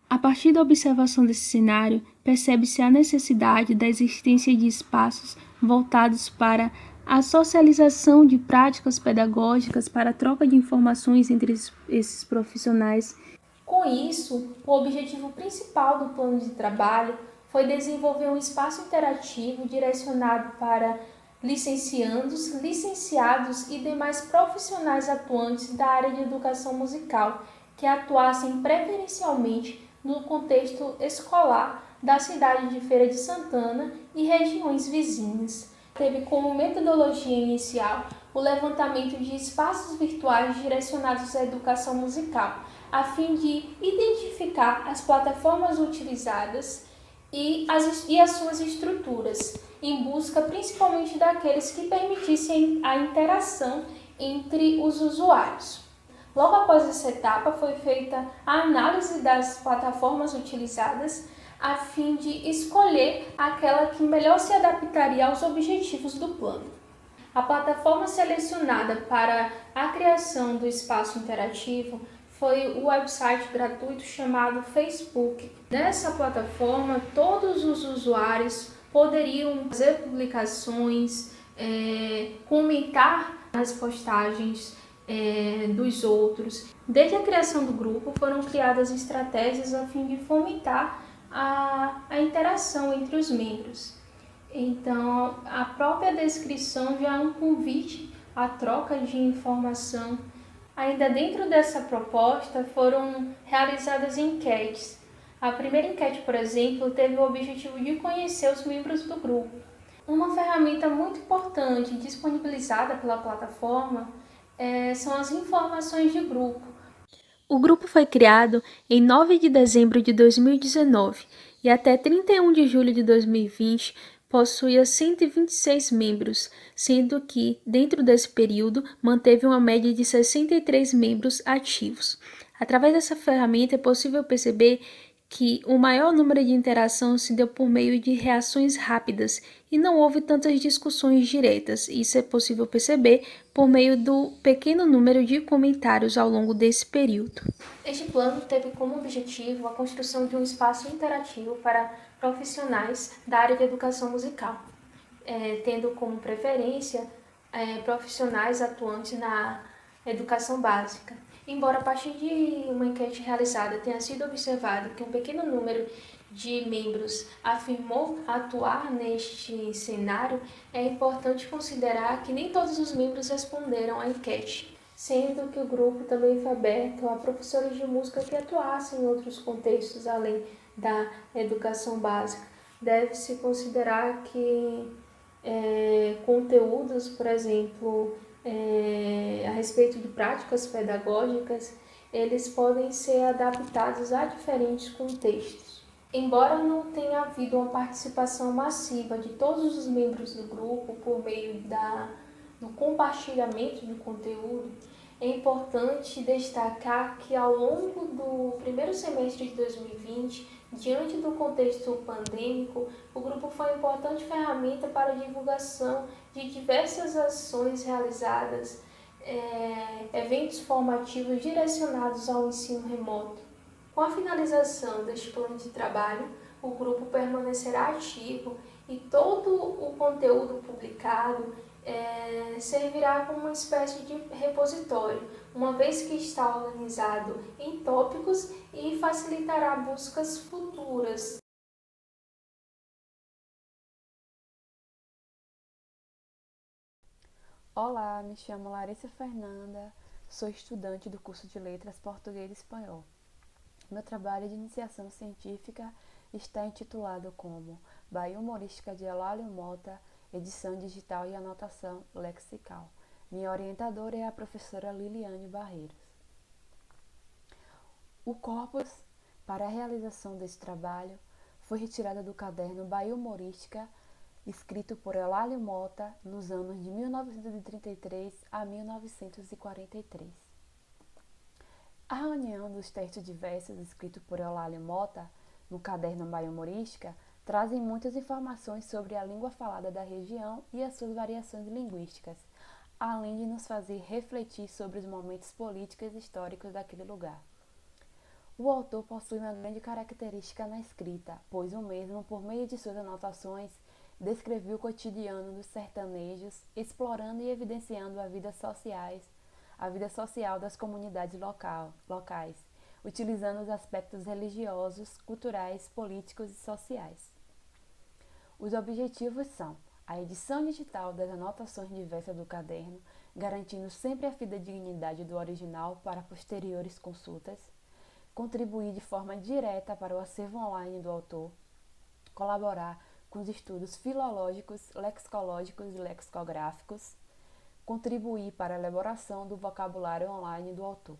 A partir da observação desse cenário, percebe-se a necessidade da existência de espaços voltados para a socialização de práticas pedagógicas para a troca de informações entre esses profissionais. Com isso, o objetivo principal do plano de trabalho foi desenvolver um espaço interativo direcionado para licenciandos, licenciados e demais profissionais atuantes da área de educação musical que atuassem preferencialmente no contexto escolar da cidade de Feira de Santana e regiões vizinhas. Teve como metodologia inicial o levantamento de espaços virtuais direcionados à educação musical, a fim de identificar as plataformas utilizadas e as suas estruturas, em busca principalmente daqueles que permitissem a interação entre os usuários. Logo após essa etapa, foi feita a análise das plataformas utilizadas a fim de escolher aquela que melhor se adaptaria aos objetivos do plano. A plataforma selecionada para a criação do espaço interativo foi o website gratuito chamado Facebook. Nessa plataforma, todos os usuários poderiam fazer publicações, comentar as postagens dos outros. Desde a criação do grupo, foram criadas estratégias a fim de fomentar a interação entre os membros. Então, a própria descrição já é um convite à troca de informação. Ainda dentro dessa proposta, foram realizadas enquetes. A primeira enquete, por exemplo, teve o objetivo de conhecer os membros do grupo. Uma ferramenta muito importante disponibilizada pela plataforma são as informações de grupo. O grupo foi criado em 9 de dezembro de 2019 e até 31 de julho de 2020 possuía 126 membros, sendo que, dentro desse período, manteve uma média de 63 membros ativos. Através dessa ferramenta é possível perceber que o maior número de interação se deu por meio de reações rápidas e não houve tantas discussões diretas. Isso é possível perceber por meio do pequeno número de comentários ao longo desse período. Este plano teve como objetivo a construção de um espaço interativo para profissionais da área de educação musical, tendo como preferência profissionais atuantes na educação básica. Embora a partir de uma enquete realizada tenha sido observado que um pequeno número de membros afirmou atuar neste cenário, é importante considerar que nem todos os membros responderam à enquete, sendo que o grupo também foi aberto a professores de música que atuassem em outros contextos além da educação básica. Deve-se considerar que conteúdos, por exemplo, a respeito de práticas pedagógicas, eles podem ser adaptados a diferentes contextos. Embora não tenha havido uma participação massiva de todos os membros do grupo por meio do compartilhamento do conteúdo, é importante destacar que ao longo do primeiro semestre de 2020, diante do contexto pandêmico, o grupo foi uma importante ferramenta para a divulgação de diversas ações realizadas, eventos formativos direcionados ao ensino remoto. Com a finalização deste plano de trabalho, o grupo permanecerá ativo e todo o conteúdo publicado servirá como uma espécie de repositório, uma vez que está organizado em tópicos e facilitará buscas futuras. Olá, me chamo Larissa Fernanda, sou estudante do curso de Letras Português e Espanhol. Meu trabalho de iniciação científica está intitulado como Bahia Humorística de Eulálio Mota, edição digital e anotação lexical. Minha orientadora é a professora Liliane Barreiros. O corpus para a realização desse trabalho foi retirado do caderno Bahia Humorística, escrito por Eulálio Mota nos anos de 1933 a 1943. A reunião dos textos diversos escritos por Eulálio Mota no caderno Bahia Humorística trazem muitas informações sobre a língua falada da região e as suas variações linguísticas, além de nos fazer refletir sobre os momentos políticos e históricos daquele lugar. O autor possui uma grande característica na escrita, pois o mesmo, por meio de suas anotações, descreveu o cotidiano dos sertanejos, explorando e evidenciando a vida social das comunidades locais, utilizando os aspectos religiosos, culturais, políticos e sociais. Os objetivos são a edição digital das anotações diversas do caderno, garantindo sempre a fidedignidade do original para posteriores consultas, contribuir de forma direta para o acervo online do autor, colaborar com os estudos filológicos, lexicológicos e lexicográficos, contribuir para a elaboração do vocabulário online do autor.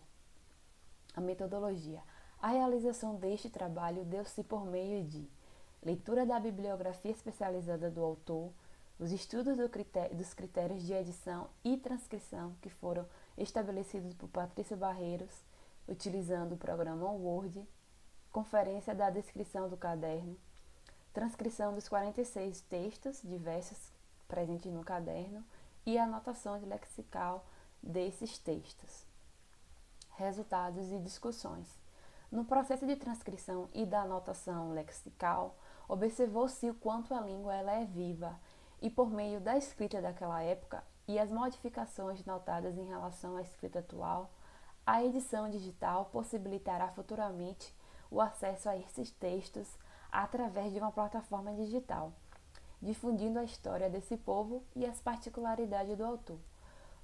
A metodologia. A realização deste trabalho deu-se por meio de leitura da bibliografia especializada do autor, os estudos dos critérios de edição e transcrição que foram estabelecidos por Patrícia Barreiros, utilizando o programa Word, conferência da descrição do caderno, transcrição dos 46 textos diversos presentes no caderno e anotação de lexical desses textos. Resultados e discussões. No processo de transcrição e da anotação lexical, observou-se o quanto a língua ela é viva e, por meio da escrita daquela época e as modificações notadas em relação à escrita atual, a edição digital possibilitará futuramente o acesso a esses textos através de uma plataforma digital, difundindo a história desse povo e as particularidades do autor.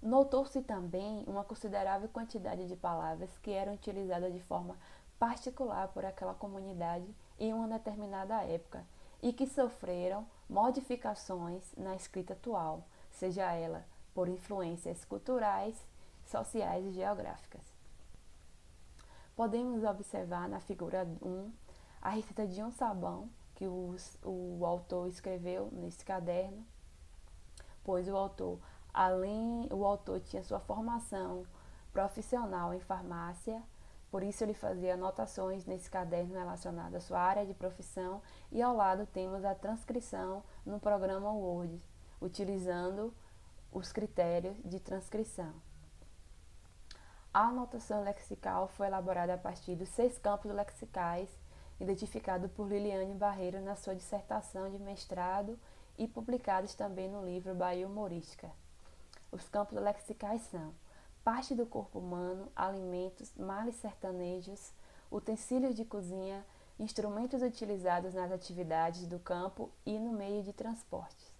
Notou-se também uma considerável quantidade de palavras que eram utilizadas de forma particular por aquela comunidade em uma determinada época e que sofreram modificações na escrita atual, seja ela por influências culturais, sociais e geográficas. Podemos observar na figura 1 a receita de um sabão que o autor escreveu nesse caderno, pois o autor tinha sua formação profissional em farmácia, por isso ele fazia anotações nesse caderno relacionado à sua área de profissão, e ao lado temos a transcrição no programa Word, utilizando os critérios de transcrição. A anotação lexical foi elaborada a partir dos 6 campos lexicais identificados por Liliane Barreiro na sua dissertação de mestrado e publicados também no livro Bahia Humorística. Os campos lexicais são parte do corpo humano, alimentos, males sertanejos, utensílios de cozinha, instrumentos utilizados nas atividades do campo e no meio de transportes.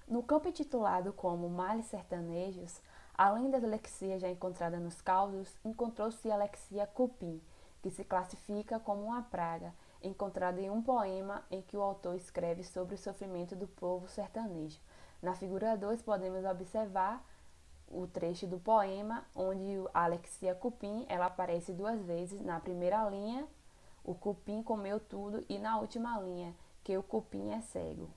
No campo intitulado como males sertanejos, além das lexias já encontradas nos causos, encontrou-se a lexia cupim, que se classifica como uma praga, encontrada em um poema em que o autor escreve sobre o sofrimento do povo sertanejo. Na figura 2 podemos observar o trecho do poema, onde a lexia cupim ela aparece 2 vezes. Na primeira linha, o cupim comeu tudo, e na última linha, que o cupim é cego.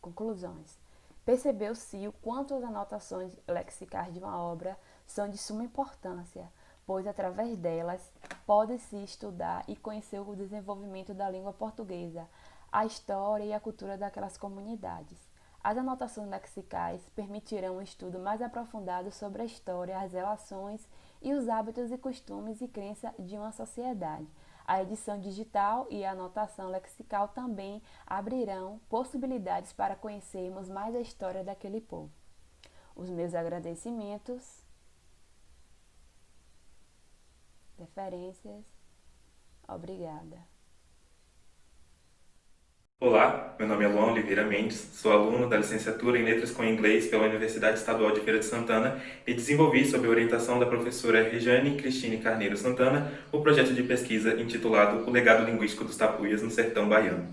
Conclusões. Percebeu-se o quanto as anotações lexicais de uma obra são de suma importância, pois através delas pode-se estudar e conhecer o desenvolvimento da língua portuguesa, a história e a cultura daquelas comunidades. As anotações lexicais permitirão um estudo mais aprofundado sobre a história, as relações e os hábitos e costumes e crenças de uma sociedade. A edição digital e a anotação lexical também abrirão possibilidades para conhecermos mais a história daquele povo. Os meus agradecimentos, referências, obrigada. Olá, meu nome é Luan Oliveira Mendes, sou aluno da licenciatura em Letras com Inglês pela Universidade Estadual de Feira de Santana e desenvolvi, sob a orientação da professora Rejane Cristine Carneiro Santana, o projeto de pesquisa intitulado O Legado Linguístico dos Tapuias no Sertão Baiano.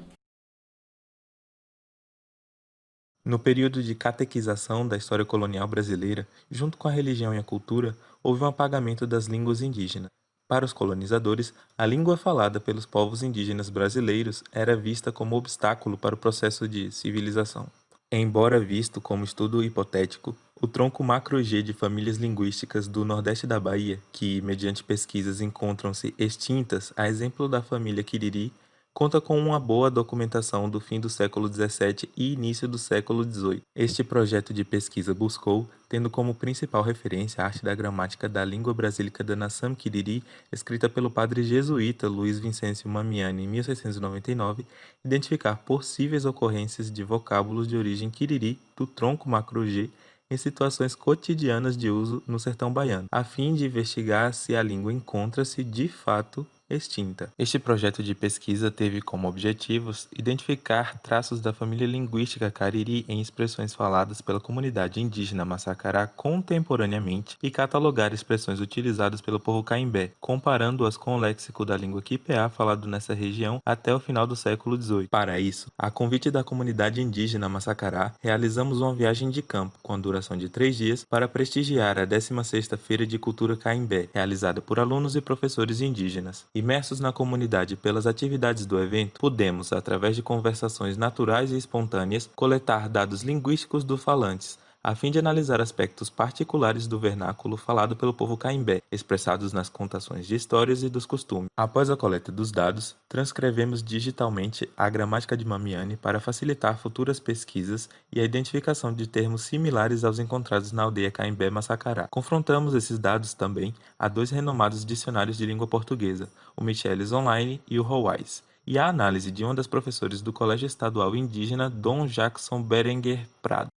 No período de catequização da história colonial brasileira, junto com a religião e a cultura, houve um apagamento das línguas indígenas. Para os colonizadores, a língua falada pelos povos indígenas brasileiros era vista como obstáculo para o processo de civilização. Embora visto como estudo hipotético, o tronco macro-G de famílias linguísticas do Nordeste da Bahia, que, mediante pesquisas, encontram-se extintas, a exemplo da família Quiriri, conta com uma boa documentação do fim do século XVII e início do século XVIII. Este projeto de pesquisa buscou, tendo como principal referência a arte da gramática da língua brasílica da nação Quiriri, escrita pelo padre jesuíta Luiz Vicêncio Mamiani em 1699, identificar possíveis ocorrências de vocábulos de origem Quiriri do tronco macro-G em situações cotidianas de uso no sertão baiano, a fim de investigar se a língua encontra-se de fato extinta. Este projeto de pesquisa teve como objetivos identificar traços da família linguística Cariri em expressões faladas pela comunidade indígena Massacará contemporaneamente e catalogar expressões utilizadas pelo povo caimbé, comparando-as com o léxico da língua quipeá falado nessa região até o final do século XVIII. Para isso, a convite da comunidade indígena Massacará, realizamos uma viagem de campo com a duração de 3 dias para prestigiar a 16ª Feira de Cultura Caimbé, realizada por alunos e professores indígenas. Imersos na comunidade pelas atividades do evento, pudemos, através de conversações naturais e espontâneas, coletar dados linguísticos dos falantes, a fim de analisar aspectos particulares do vernáculo falado pelo povo caimbé, expressados nas contações de histórias e dos costumes. Após a coleta dos dados, transcrevemos digitalmente a gramática de Mamiani para facilitar futuras pesquisas e a identificação de termos similares aos encontrados na aldeia caimbé Massacará. Confrontamos esses dados também a 2 renomados dicionários de língua portuguesa, o Michelis Online e o Howais, e a análise de uma das professoras do Colégio Estadual Indígena Dom Jackson Berenguer Prado.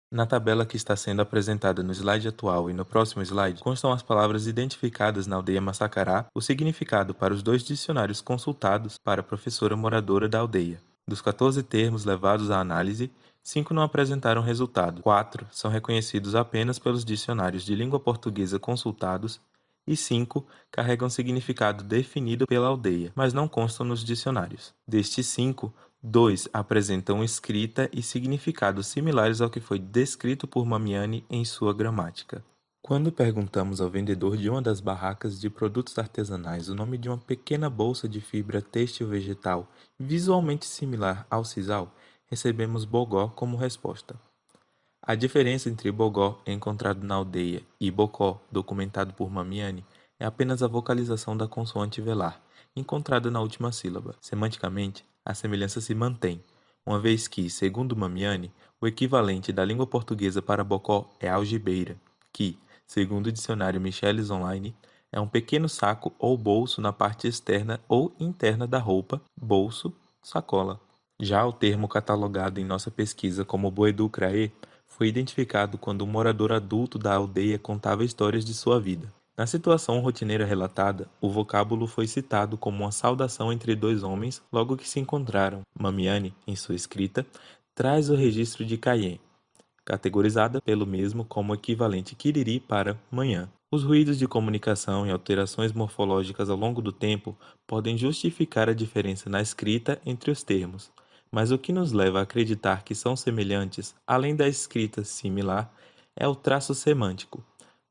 Na tabela que está sendo apresentada no slide atual e no próximo slide, constam as palavras identificadas na aldeia Massacará, o significado para os 2 dicionários consultados para a professora moradora da aldeia. Dos 14 termos levados à análise, 5 não apresentaram resultado, 4 são reconhecidos apenas pelos dicionários de língua portuguesa consultados e 5 carregam significado definido pela aldeia, mas não constam nos dicionários. Destes 5, 2 apresentam escrita e significado similares ao que foi descrito por Mamiani em sua gramática. Quando perguntamos ao vendedor de uma das barracas de produtos artesanais o nome de uma pequena bolsa de fibra têxtil vegetal visualmente similar ao sisal, recebemos bogó como resposta. A diferença entre bogó, encontrado na aldeia, e bocó, documentado por Mamiani, é apenas a vocalização da consoante velar, encontrada na última sílaba. Semanticamente, a semelhança se mantém, uma vez que, segundo Mamiani, o equivalente da língua portuguesa para bocó é algibeira, que, segundo o dicionário Michelis Online, é um pequeno saco ou bolso na parte externa ou interna da roupa, bolso, sacola. Já o termo catalogado em nossa pesquisa como boedu craê foi identificado quando um morador adulto da aldeia contava histórias de sua vida. Na situação rotineira relatada, o vocábulo foi citado como uma saudação entre 2 homens logo que se encontraram. Mamiani, em sua escrita, traz o registro de Caiê, categorizada pelo mesmo como equivalente Quiriri para manhã. Os ruídos de comunicação e alterações morfológicas ao longo do tempo podem justificar a diferença na escrita entre os termos, mas o que nos leva a acreditar que são semelhantes, além da escrita similar, é o traço semântico,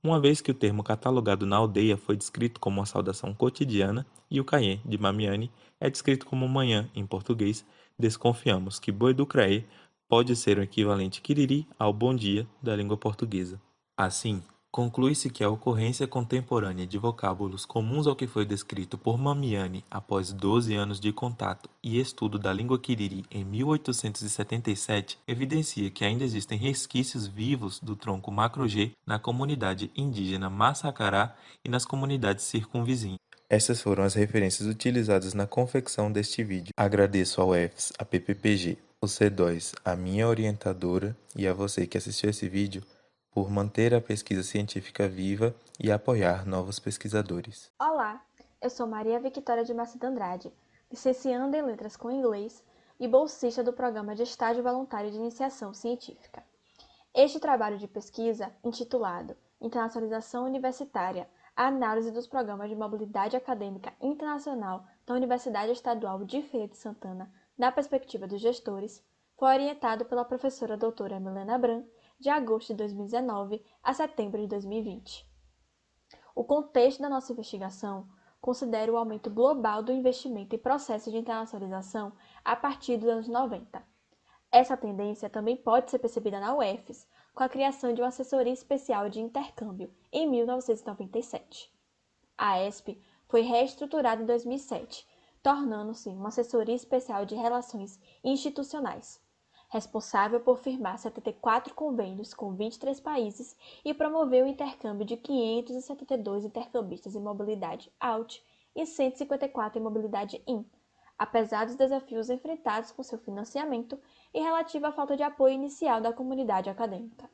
uma vez que o termo catalogado na aldeia foi descrito como uma saudação cotidiana e o Caiê, de Mamiani, é descrito como manhã em português, desconfiamos que boi do craê pode ser o equivalente quiriri ao bom dia da língua portuguesa. Assim, conclui-se que a ocorrência contemporânea de vocábulos comuns ao que foi descrito por Mamiani após 12 anos de contato e estudo da língua quiriri em 1877 evidencia que ainda existem resquícios vivos do tronco macro-G na comunidade indígena Massacará e nas comunidades circunvizinhas. Essas foram as referências utilizadas na confecção deste vídeo. Agradeço ao EFS, a PPPG, o C2, a minha orientadora e a você que assistiu esse vídeo por manter a pesquisa científica viva e apoiar novos pesquisadores. Olá, eu sou Maria Victória de Macedo Andrade, licencianda em Letras com Inglês e bolsista do Programa de Estágio Voluntário de Iniciação Científica. Este trabalho de pesquisa, intitulado Internacionalização Universitária, a análise dos programas de mobilidade acadêmica internacional da Universidade Estadual de Feira de Santana na perspectiva dos gestores, foi orientado pela professora doutora Milena Bran, de agosto de 2019 a setembro de 2020. O contexto da nossa investigação considera o aumento global do investimento em processos de internacionalização a partir dos anos 90. Essa tendência também pode ser percebida na UFES, com a criação de uma assessoria especial de intercâmbio em 1997. A ESP foi reestruturada em 2007, tornando-se uma assessoria especial de relações institucionais, responsável por firmar 74 convênios com 23 países e promover o intercâmbio de 572 intercambistas em mobilidade OUT e 154 em mobilidade IN, apesar dos desafios enfrentados com seu financiamento e relativa à falta de apoio inicial da comunidade acadêmica.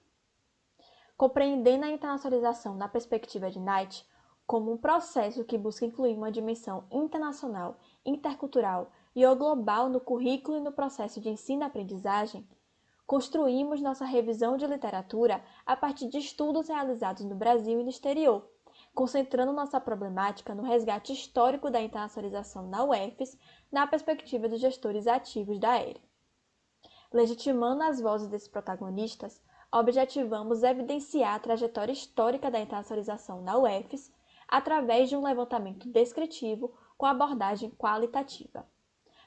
Compreendendo a internacionalização na perspectiva de Knight como um processo que busca incluir uma dimensão internacional, intercultural e ou global no currículo e no processo de ensino-aprendizagem, construímos nossa revisão de literatura a partir de estudos realizados no Brasil e no exterior, concentrando nossa problemática no resgate histórico da internacionalização na UFES na perspectiva dos gestores ativos da área. Legitimando as vozes desses protagonistas, objetivamos evidenciar a trajetória histórica da internacionalização na UFES através de um levantamento descritivo com abordagem qualitativa.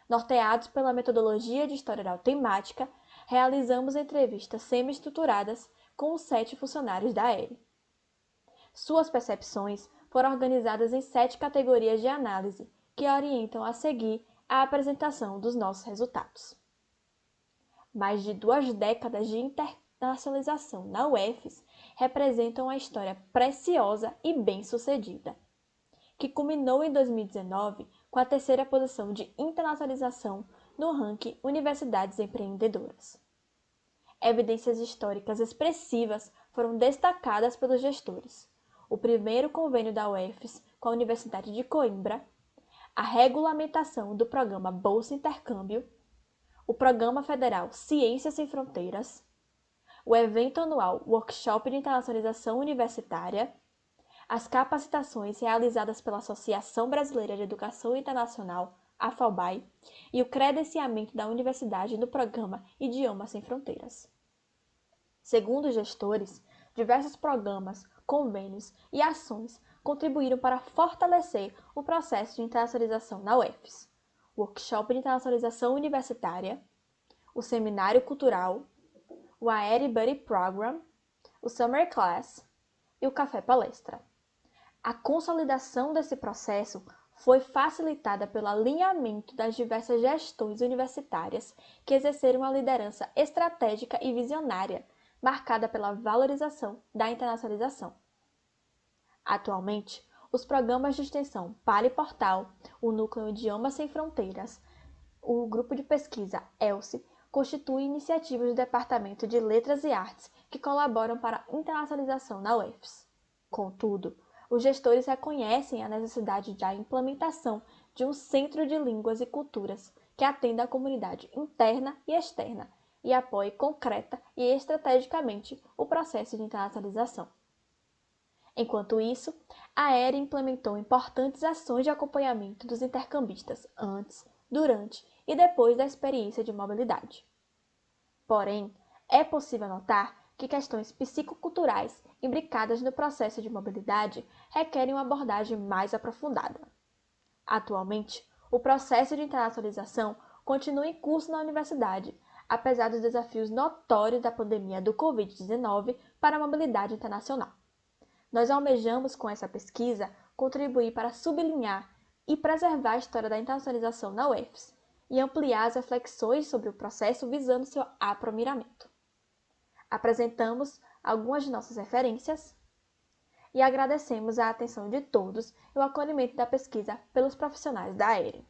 Norteados pela metodologia de história oral temática, realizamos entrevistas semi-estruturadas com os 7 funcionários da AERE. Suas percepções foram organizadas em 7 categorias de análise, que orientam a seguir a apresentação dos nossos resultados. Mais de 2 décadas de internacionalização na UFES representam uma história preciosa e bem-sucedida, que culminou em 2019 com a 3ª posição de internacionalização no ranking Universidades Empreendedoras. Evidências históricas expressivas foram destacadas pelos gestores: o primeiro convênio da UFES com a Universidade de Coimbra, a regulamentação do programa Bolsa Intercâmbio, o Programa Federal Ciências Sem Fronteiras, o evento anual Workshop de Internacionalização Universitária, as capacitações realizadas pela Associação Brasileira de Educação Internacional, AFALBAI, e o credenciamento da universidade no programa Idiomas Sem Fronteiras. Segundo os gestores, diversos programas, convênios e ações contribuíram para fortalecer o processo de internacionalização na UFES: o Workshop de Internacionalização Universitária, o Seminário Cultural, o AERE Buddy Program, o Summer Class e o Café Palestra. A consolidação desse processo foi facilitada pelo alinhamento das diversas gestões universitárias que exerceram uma liderança estratégica e visionária, marcada pela valorização da internacionalização. Atualmente, os programas de extensão Pali Portal, o Núcleo Idiomas Sem Fronteiras, o Grupo de Pesquisa ELSE, constituem iniciativas do Departamento de Letras e Artes que colaboram para a internacionalização na UFES. Contudo, os gestores reconhecem a necessidade da implementação de um centro de línguas e culturas que atenda à comunidade interna e externa e apoie concreta e estrategicamente o processo de internacionalização. Enquanto isso, a AERE implementou importantes ações de acompanhamento dos intercambistas antes, durante e depois da experiência de mobilidade. Porém, é possível notar que questões psicoculturais imbricadas no processo de mobilidade requerem uma abordagem mais aprofundada. Atualmente, o processo de internacionalização continua em curso na universidade, apesar dos desafios notórios da pandemia do Covid-19 para a mobilidade internacional. Nós almejamos, com essa pesquisa, contribuir para sublinhar e preservar a história da internacionalização na UFES e ampliar as reflexões sobre o processo visando seu aprimoramento. Apresentamos algumas de nossas referências e agradecemos a atenção de todos e o acolhimento da pesquisa pelos profissionais da AERE.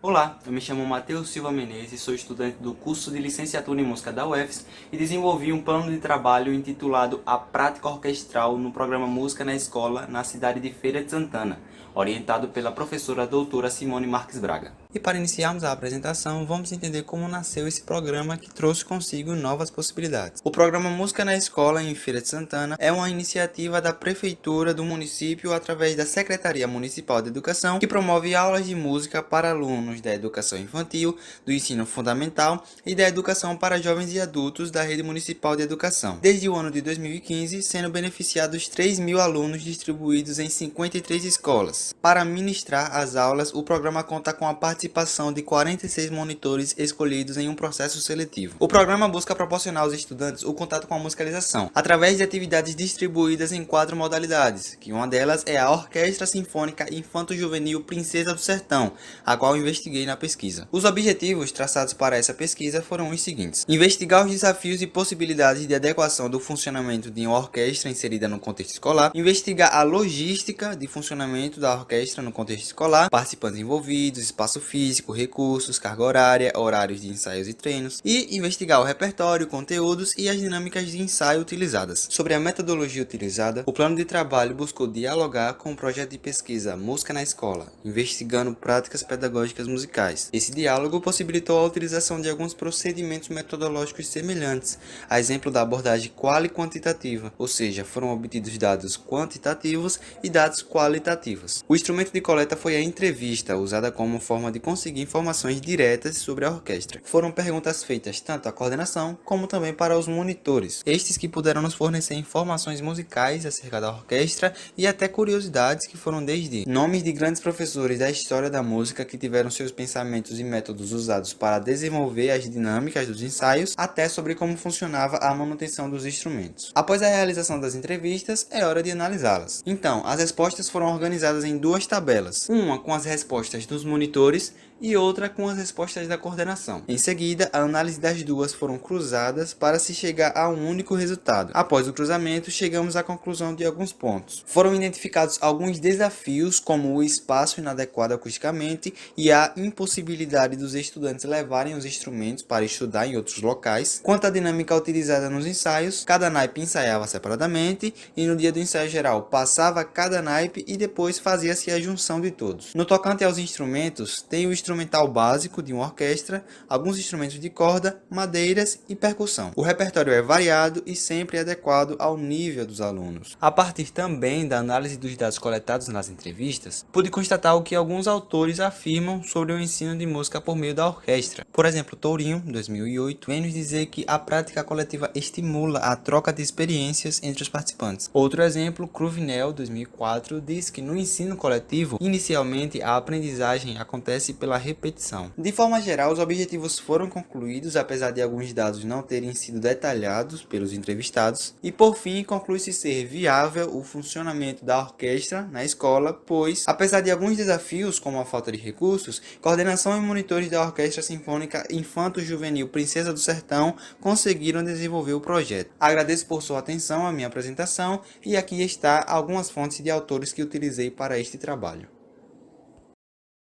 Olá, eu me chamo Matheus Silva Menezes, sou estudante do curso de Licenciatura em Música da UFES e desenvolvi um plano de trabalho intitulado A Prática Orquestral no programa Música na Escola, na cidade de Feira de Santana, orientado pela professora doutora Simone Marques Braga. E para iniciarmos a apresentação, vamos entender como nasceu esse programa que trouxe consigo novas possibilidades. O programa Música na Escola, em Feira de Santana, é uma iniciativa da Prefeitura do município através da Secretaria Municipal de Educação, que promove aulas de música para alunos da educação infantil, do ensino fundamental e da educação para jovens e adultos da Rede Municipal de Educação. Desde o ano de 2015, sendo beneficiados 3.000 alunos distribuídos em 53 escolas. Para ministrar as aulas, o programa conta com a participação de 46 monitores escolhidos em um processo seletivo. O programa busca proporcionar aos estudantes o contato com a musicalização, através de atividades distribuídas em 4 modalidades, que uma delas é a Orquestra Sinfônica Infanto-Juvenil Princesa do Sertão, a qual investiguei na pesquisa. Os objetivos traçados para essa pesquisa foram os seguintes: investigar os desafios e possibilidades de adequação do funcionamento de uma orquestra inserida no contexto escolar, investigar a logística de funcionamento da orquestra no contexto escolar, participantes envolvidos, espaço físico, recursos, carga horária, horários de ensaios e treinos, e investigar o repertório, conteúdos e as dinâmicas de ensaio utilizadas. Sobre a metodologia utilizada, o plano de trabalho buscou dialogar com o projeto de pesquisa Música na Escola, investigando práticas pedagógicas musicais. Esse diálogo possibilitou a utilização de alguns procedimentos metodológicos semelhantes, a exemplo da abordagem quali-quantitativa, ou seja, foram obtidos dados quantitativos e dados qualitativos. objetivas. O instrumento de coleta foi a entrevista, usada como forma de conseguir informações diretas sobre a orquestra. Foram perguntas feitas tanto à coordenação como também para os monitores, estes que puderam nos fornecer informações musicais acerca da orquestra e até curiosidades que foram desde nomes de grandes professores da história da música que tiveram seus pensamentos e métodos usados para desenvolver as dinâmicas dos ensaios, até sobre como funcionava a manutenção dos instrumentos. Após a realização das entrevistas, é hora de analisá-las. Então, as respostas foram organizadas em duas tabelas, uma com as respostas dos monitores e outra com as respostas da coordenação. Em seguida, a análise das duas foram cruzadas para se chegar a um único resultado. Após o cruzamento, chegamos à conclusão de alguns pontos. Foram identificados alguns desafios, como o espaço inadequado acusticamente e a impossibilidade dos estudantes levarem os instrumentos para estudar em outros locais. Quanto à dinâmica utilizada nos ensaios, cada naipe ensaiava separadamente e no dia do ensaio geral passava cada naipe e depois fazia-se a junção de todos. No tocante aos instrumentos, tem o instrumental básico de uma orquestra, alguns instrumentos de corda, madeiras e percussão. O repertório é variado e sempre adequado ao nível dos alunos. A partir também da análise dos dados coletados nas entrevistas, pude constatar o que alguns autores afirmam sobre o ensino de música por meio da orquestra. Por exemplo, Tourinho, 2008, vem nos dizer que a prática coletiva estimula a troca de experiências entre os participantes. Outro exemplo, Cruvinel, 2004, diz que no ensino coletivo, inicialmente a aprendizagem acontece pela repetição. De forma geral, os objetivos foram concluídos, apesar de alguns dados não terem sido detalhados pelos entrevistados, e por fim conclui-se ser viável o funcionamento da orquestra na escola, pois, apesar de alguns desafios como a falta de recursos, coordenação e monitores da Orquestra Sinfônica Infanto-Juvenil Princesa do Sertão conseguiram desenvolver o projeto. Agradeço por sua atenção à minha apresentação e aqui está algumas fontes de autores que utilizei para este trabalho.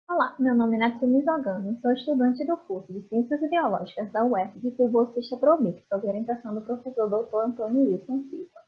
Olá, meu nome é Natsumi Zogami, sou estudante do curso de Ciências Biológicas da UF e fui bolsista PROBIC, sob orientação do professor Dr. Antônio Wilson Silva.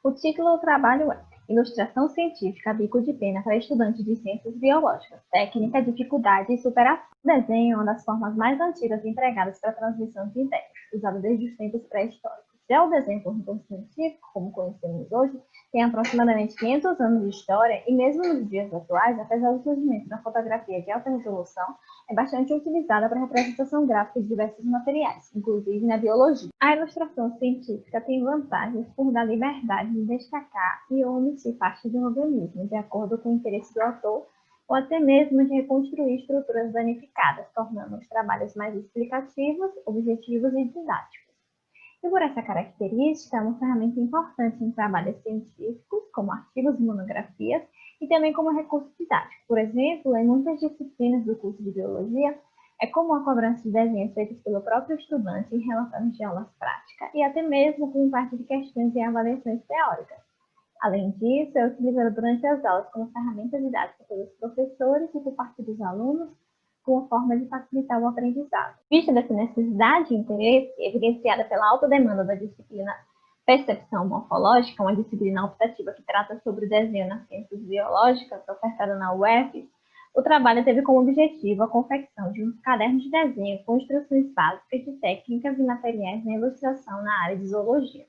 O título do trabalho é Ilustração Científica a Bico de Pena para Estudantes de Ciências Biológicas, Técnica, Dificuldade e Superação. O desenho é uma das formas mais antigas empregadas para a transmissão de ideias, usado desde os tempos pré-históricos. Já o desenho por recurso científico, como conhecemos hoje, tem aproximadamente 500 anos de história e mesmo nos dias atuais, apesar do surgimento da fotografia de alta resolução, é bastante utilizada para representação gráfica de diversos materiais, inclusive na biologia. A ilustração científica tem vantagens por dar liberdade de destacar e omitir parte de um organismo, de acordo com o interesse do autor, ou até mesmo de reconstruir estruturas danificadas, tornando os trabalhos mais explicativos, objetivos e didáticos. E por essa característica, é uma ferramenta importante em trabalhos científicos, como artigos e monografias, e também como recurso didático. Por exemplo, em muitas disciplinas do curso de Biologia, é comum a cobrança de desenhos feitos pelo próprio estudante em relatórios de aulas práticas e até mesmo com parte de questões e avaliações teóricas. Além disso, é utilizado durante as aulas como ferramenta didática pelos professores e por parte dos alunos, como forma de facilitar o aprendizado. Vista dessa necessidade e interesse, evidenciada pela alta demanda da disciplina Percepção Morfológica, uma disciplina optativa que trata sobre o desenho nas ciências biológicas, ofertada na UF, o trabalho teve como objetivo a confecção de um caderno de desenho com instruções básicas de técnicas e materiais na ilustração na área de zoologia,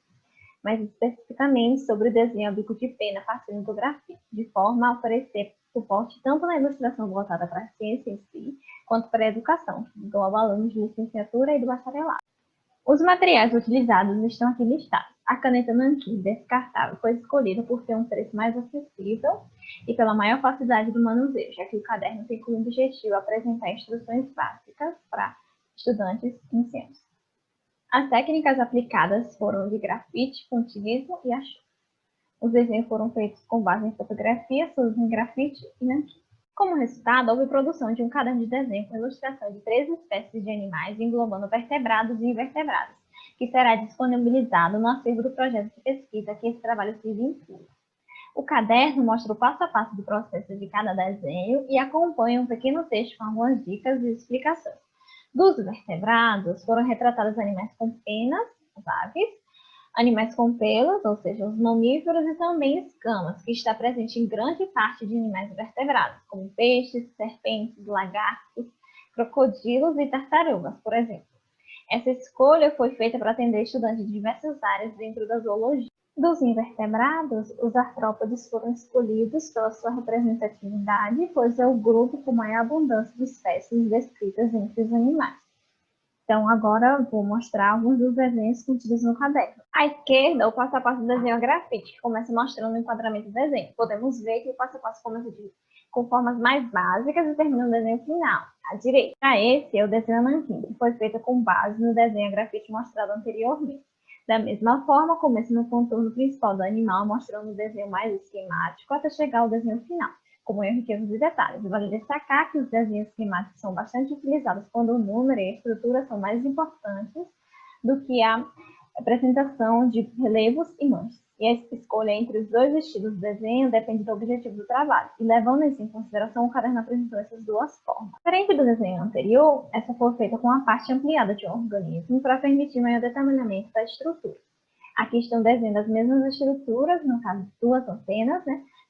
mais especificamente sobre o desenho a bico de pena para cinetografia, de forma a oferecer suporte tanto na ilustração voltada para a ciência em si, quanto para a educação, que engloba alunos de licenciatura e do bacharelado. Os materiais utilizados estão aqui listados. A caneta Nanquim descartável foi escolhida por ter um preço mais acessível e pela maior facilidade do manuseio, já que o caderno tem como objetivo apresentar instruções básicas para estudantes iniciantes. As técnicas aplicadas foram de grafite, pontilhismo e achô. Os desenhos foram feitos com base em fotografia, em grafite e nanquim. Como resultado, houve produção de um caderno de desenho com ilustração de 3 espécies de animais, englobando vertebrados e invertebrados, que será disponibilizado no acervo do projeto de pesquisa que esse trabalho se vincula. O caderno mostra o passo a passo do processo de cada desenho e acompanha um pequeno texto com algumas dicas e explicações. Dos vertebrados foram retratados animais com penas, as aves, animais com pelos, ou seja, os mamíferos, e também escamas, que está presente em grande parte de animais vertebrados, como peixes, serpentes, lagartos, crocodilos e tartarugas, por exemplo. Essa escolha foi feita para atender estudantes de diversas áreas dentro da zoologia. Dos invertebrados, os artrópodes foram escolhidos pela sua representatividade, pois é o grupo com maior abundância de espécies descritas entre os animais. Então, agora eu vou mostrar alguns dos desenhos contidos no caderno. À esquerda, o passo a passo do desenho é grafite, que começa mostrando o enquadramento do desenho. Podemos ver que o passo a passo começa com formas mais básicas e termina no desenho final. À direita, esse é o desenho nanquim, que foi feito com base no desenho grafite mostrado anteriormente. Da mesma forma, começa no contorno principal do animal, mostrando o desenho mais esquemático até chegar ao desenho final, com maior riqueza de detalhes. Vale destacar que os desenhos esquemáticos são bastante utilizados quando o número e a estrutura são mais importantes do que a apresentação de relevos e manchas. E a escolha entre os dois estilos de desenho depende do objetivo do trabalho, e levando isso em consideração, o caderno apresentou essas duas formas. Diferente do desenho anterior, essa foi feita com a parte ampliada de um organismo para permitir maior detalhamento da estrutura. Aqui estão desenhando as mesmas estruturas, no caso, duas antenas,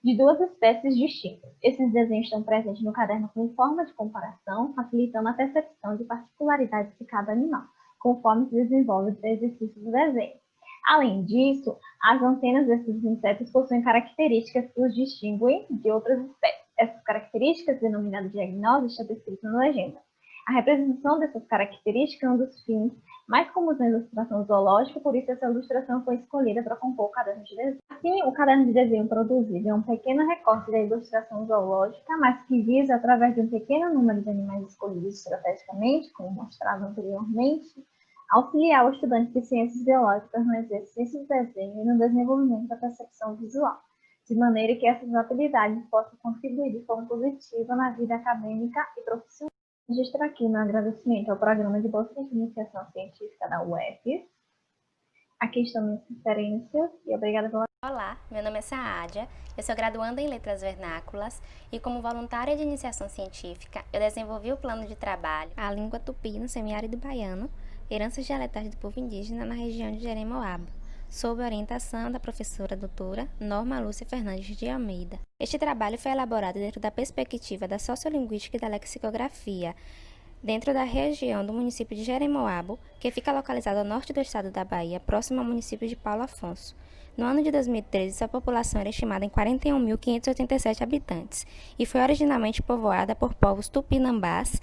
de duas espécies distintas. Esses desenhos estão presentes no caderno com forma de comparação, facilitando a percepção de particularidades de cada animal, conforme se desenvolve o exercício do desenho. Além disso, as antenas desses insetos possuem características que os distinguem de outras espécies. Essas características, denominadas diagnose, está descrito na legenda. A representação dessas características é um dos fins mais comuns na ilustração zoológica, por isso essa ilustração foi escolhida para compor o caderno de desenho. Assim, o caderno de desenho produzido é um pequeno recorte da ilustração zoológica, mas que visa, através de um pequeno número de animais escolhidos estrategicamente, como mostrado anteriormente, auxiliar o estudante de ciências biológicas no exercício do desenho e no desenvolvimento da percepção visual, de maneira que essas habilidades possam contribuir de forma positiva na vida acadêmica e profissional. Registro aqui meu agradecimento ao Programa de Bolsa de Iniciação Científica da UFES. Aqui estão minhas referências e obrigada pela... Olá, meu nome é Saadia, eu sou graduanda em Letras Vernáculas e como voluntária de iniciação científica, eu desenvolvi o plano de trabalho A Língua Tupi no Semiárido Baiano, Heranças dialetais do povo indígena na região de Jeremoabo, sob a orientação da professora doutora Norma Lúcia Fernandes de Almeida. Este trabalho foi elaborado dentro da perspectiva da sociolinguística e da lexicografia, dentro da região do município de Jeremoabo, que fica localizado ao norte do estado da Bahia, próximo ao município de Paulo Afonso. No ano de 2013, sua população era estimada em 41.587 habitantes e foi originalmente povoada por povos tupinambás,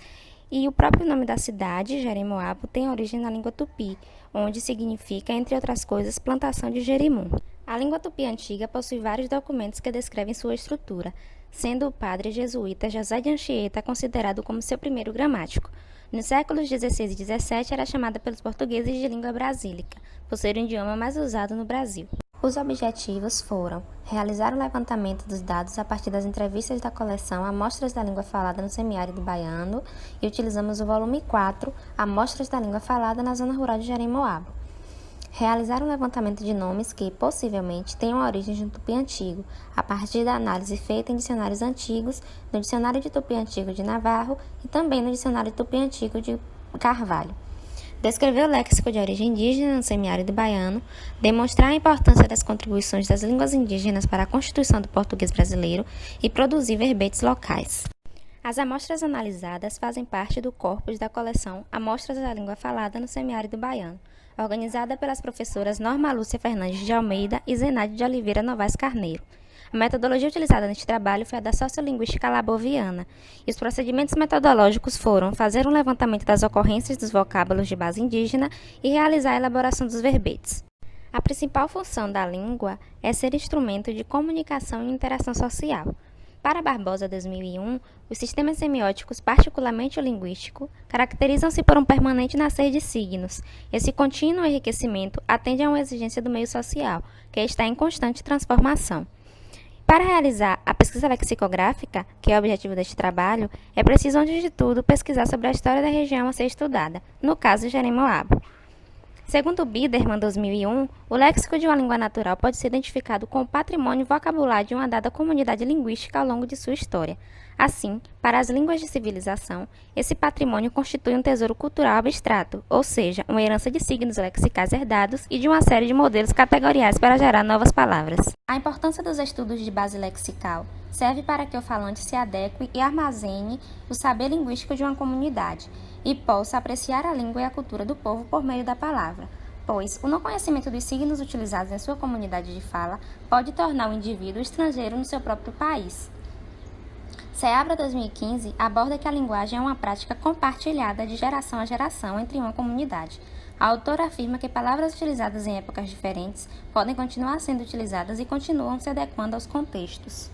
e o próprio nome da cidade, Jeremoabo, tem origem na língua tupi, onde significa, entre outras coisas, plantação de jerimum. A língua tupi antiga possui vários documentos que descrevem sua estrutura, sendo o padre jesuíta José de Anchieta considerado como seu primeiro gramático. Nos séculos XVI e XVII era chamada pelos portugueses de língua brasílica, por ser o idioma mais usado no Brasil. Os objetivos foram realizar o levantamento dos dados a partir das entrevistas da coleção Amostras da Língua Falada no Semiárido Baiano e utilizamos o volume 4, Amostras da Língua Falada na Zona Rural de Jeremoabo. Realizar um levantamento de nomes que, possivelmente, tenham origem no tupi antigo, a partir da análise feita em dicionários antigos, no Dicionário de Tupi Antigo de Navarro e também no Dicionário de Tupi Antigo de Carvalho. Descrever o léxico de origem indígena no semiárido baiano, demonstrar a importância das contribuições das línguas indígenas para a constituição do português brasileiro e produzir verbetes locais. As amostras analisadas fazem parte do corpus da coleção Amostras da Língua Falada no Semiárido Baiano, organizada pelas professoras Norma Lúcia Fernandes de Almeida e Zenaide de Oliveira Novaes Carneiro. A metodologia utilizada neste trabalho foi a da sociolinguística laboviana, e os procedimentos metodológicos foram fazer um levantamento das ocorrências dos vocábulos de base indígena e realizar a elaboração dos verbetes. A principal função da língua é ser instrumento de comunicação e interação social. Para Barbosa 2001, os sistemas semióticos, particularmente o linguístico, caracterizam-se por um permanente nascer de signos. Esse contínuo enriquecimento atende a uma exigência do meio social, que está em constante transformação. Para realizar a pesquisa lexicográfica, que é o objetivo deste trabalho, é preciso, antes de tudo, pesquisar sobre a história da região a ser estudada, no caso de Jeremoabo. Segundo Biderman, 2001, o léxico de uma língua natural pode ser identificado com o patrimônio vocabular de uma dada comunidade linguística ao longo de sua história. Assim, para as línguas de civilização, esse patrimônio constitui um tesouro cultural abstrato, ou seja, uma herança de signos lexicais herdados e de uma série de modelos categoriais para gerar novas palavras. A importância dos estudos de base lexical serve para que o falante se adeque e armazene o saber linguístico de uma comunidade e possa apreciar a língua e a cultura do povo por meio da palavra. pois o não conhecimento dos signos utilizados em sua comunidade de fala pode tornar o indivíduo estrangeiro no seu próprio país. Seabra 2015 aborda que a linguagem é uma prática compartilhada de geração a geração entre uma comunidade. A autora afirma que palavras utilizadas em épocas diferentes podem continuar sendo utilizadas e continuam se adequando aos contextos.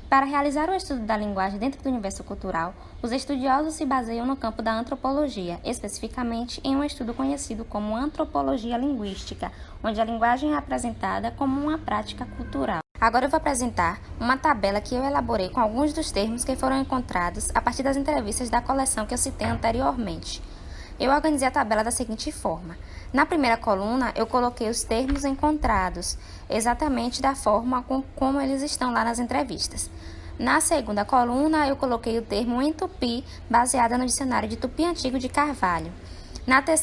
Para realizar o estudo da linguagem dentro do universo cultural, os estudiosos se baseiam no campo da antropologia, especificamente em um estudo conhecido como antropologia linguística, onde a linguagem é apresentada como uma prática cultural. Agora eu vou apresentar uma tabela que eu elaborei com alguns dos termos que foram encontrados a partir das entrevistas da coleção que eu citei anteriormente. Eu organizei a tabela da seguinte forma. Na primeira coluna, eu coloquei os termos encontrados, exatamente da forma como eles estão lá nas entrevistas. Na segunda coluna, eu coloquei o termo em tupi, baseada no dicionário de Tupi Antigo de Carvalho.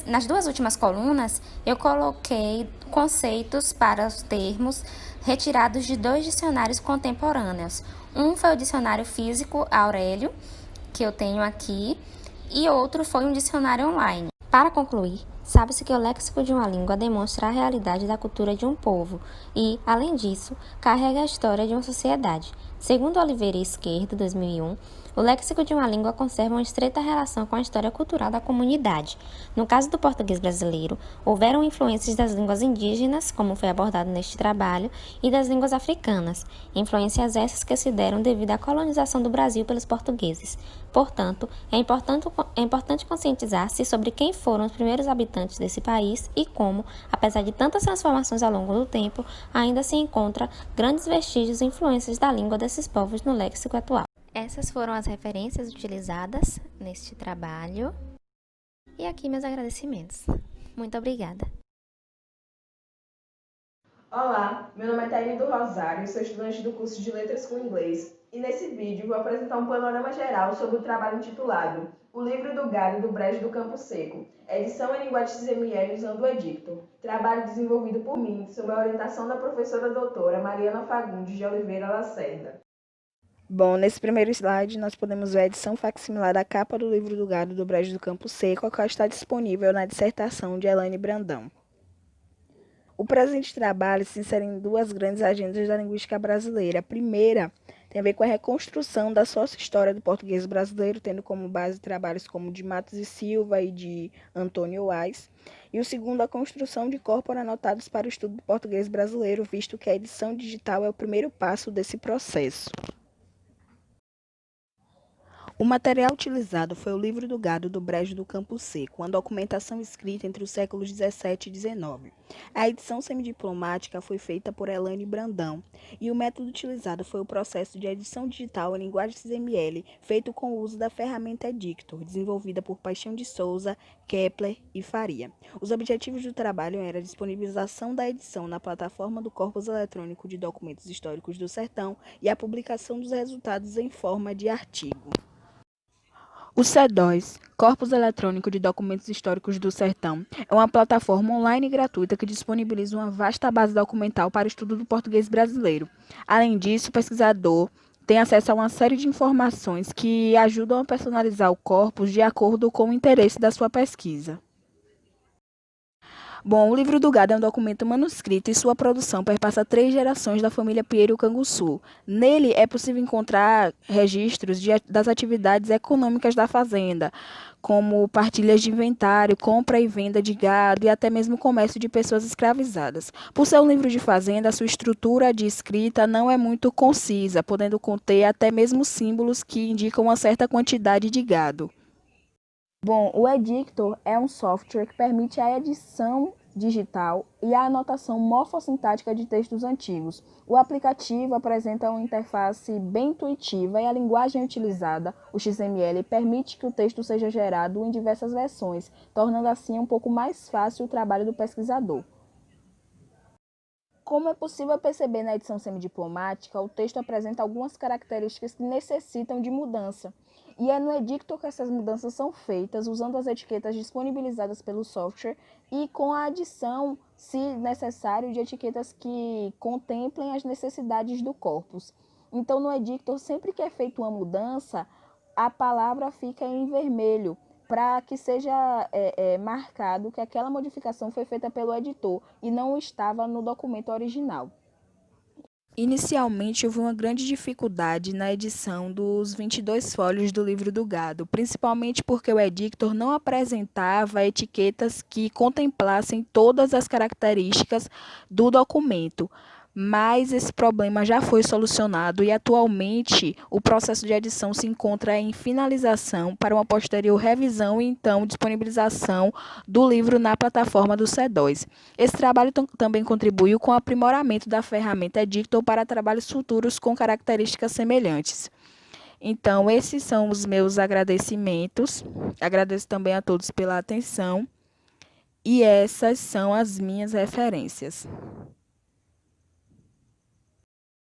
Nas duas últimas colunas, eu coloquei conceitos para os termos retirados de dois dicionários contemporâneos. Um foi o dicionário físico Aurélio, que eu tenho aqui, e outro foi um dicionário online. Para concluir, sabe-se que o léxico de uma língua demonstra a realidade da cultura de um povo e, além disso, carrega a história de uma sociedade. Segundo Oliveira e Esquerdo, 2001, o léxico de uma língua conserva uma estreita relação com a história cultural da comunidade. No caso do português brasileiro, houveram influências das línguas indígenas, como foi abordado neste trabalho, e das línguas africanas, influências essas que se deram devido à colonização do Brasil pelos portugueses. Portanto, é importante conscientizar-se sobre quem foram os primeiros habitantes desse país e como, apesar de tantas transformações ao longo do tempo, ainda se encontra grandes vestígios e influências da língua desses povos no léxico atual. Essas foram as referências utilizadas neste trabalho. E aqui meus agradecimentos. Muito obrigada. Olá, meu nome é Taine do Rosário, sou estudante do curso de Letras com Inglês e nesse vídeo vou apresentar um panorama geral sobre o trabalho intitulado O Livro do Gado do Brejo do Campo Seco, edição em linguagem XML usando o Edictor, trabalho desenvolvido por mim sob a orientação da professora doutora Mariana Fagundes de Oliveira Lacerda. Bom, nesse primeiro slide nós podemos ver a edição facsimilar da capa do Livro do Gado do Brejo do Campo Seco, a qual está disponível na dissertação de Elaine Brandão. O presente trabalho se insere em duas grandes agendas da linguística brasileira. A primeira tem a ver com a reconstrução da sócio-história do português brasileiro, tendo como base trabalhos como de Matos e Silva e de Antônio Wais. E o segundo, a construção de corpora anotados para o estudo do português brasileiro, visto que a edição digital é o primeiro passo desse processo. O material utilizado foi o Livro do Gado do Brejo do Campo Seco, uma documentação escrita entre os séculos 17 e 19. A edição semidiplomática foi feita por Elaine Brandão e o método utilizado foi o processo de edição digital em linguagem XML, feito com o uso da ferramenta Edictor, desenvolvida por Paixão de Souza, Kepler e Faria. Os objetivos do trabalho eram a disponibilização da edição na plataforma do Corpus Eletrônico de Documentos Históricos do Sertão e a publicação dos resultados em forma de artigo. O C2, Corpus Eletrônico de Documentos Históricos do Sertão, é uma plataforma online gratuita que disponibiliza uma vasta base documental para o estudo do português brasileiro. Além disso, o pesquisador tem acesso a uma série de informações que ajudam a personalizar o corpus de acordo com o interesse da sua pesquisa. Bom, o Livro do Gado é um documento manuscrito e sua produção perpassa 3 gerações da família Pinheiro Canguçu. Nele é possível encontrar registros das atividades econômicas da fazenda, como partilhas de inventário, compra e venda de gado e até mesmo comércio de pessoas escravizadas. Por ser um livro de fazenda, sua estrutura de escrita não é muito concisa, podendo conter até mesmo símbolos que indicam uma certa quantidade de gado. Bom, o Edictor é um software que permite a edição digital e a anotação morfossintática de textos antigos. O aplicativo apresenta uma interface bem intuitiva e a linguagem utilizada, o XML, permite que o texto seja gerado em diversas versões, tornando assim um pouco mais fácil o trabalho do pesquisador. Como é possível perceber na edição semidiplomática, o texto apresenta algumas características que necessitam de mudança. E é no Edictor que essas mudanças são feitas, usando as etiquetas disponibilizadas pelo software e com a adição, se necessário, de etiquetas que contemplem as necessidades do corpus. Então, no Edictor, sempre que é feita uma mudança, a palavra fica em vermelho, para que seja marcado que aquela modificação foi feita pelo editor e não estava no documento original. Inicialmente, houve uma grande dificuldade na edição dos 22 fólios do Livro do Gado, principalmente porque o editor não apresentava etiquetas que contemplassem todas as características do documento. Mas esse problema já foi solucionado e atualmente o processo de edição se encontra em finalização para uma posterior revisão e então disponibilização do livro na plataforma do C2. Esse trabalho também contribuiu com o aprimoramento da ferramenta Editor para trabalhos futuros com características semelhantes. Então, esses são os meus agradecimentos. Agradeço também a todos pela atenção e essas são as minhas referências.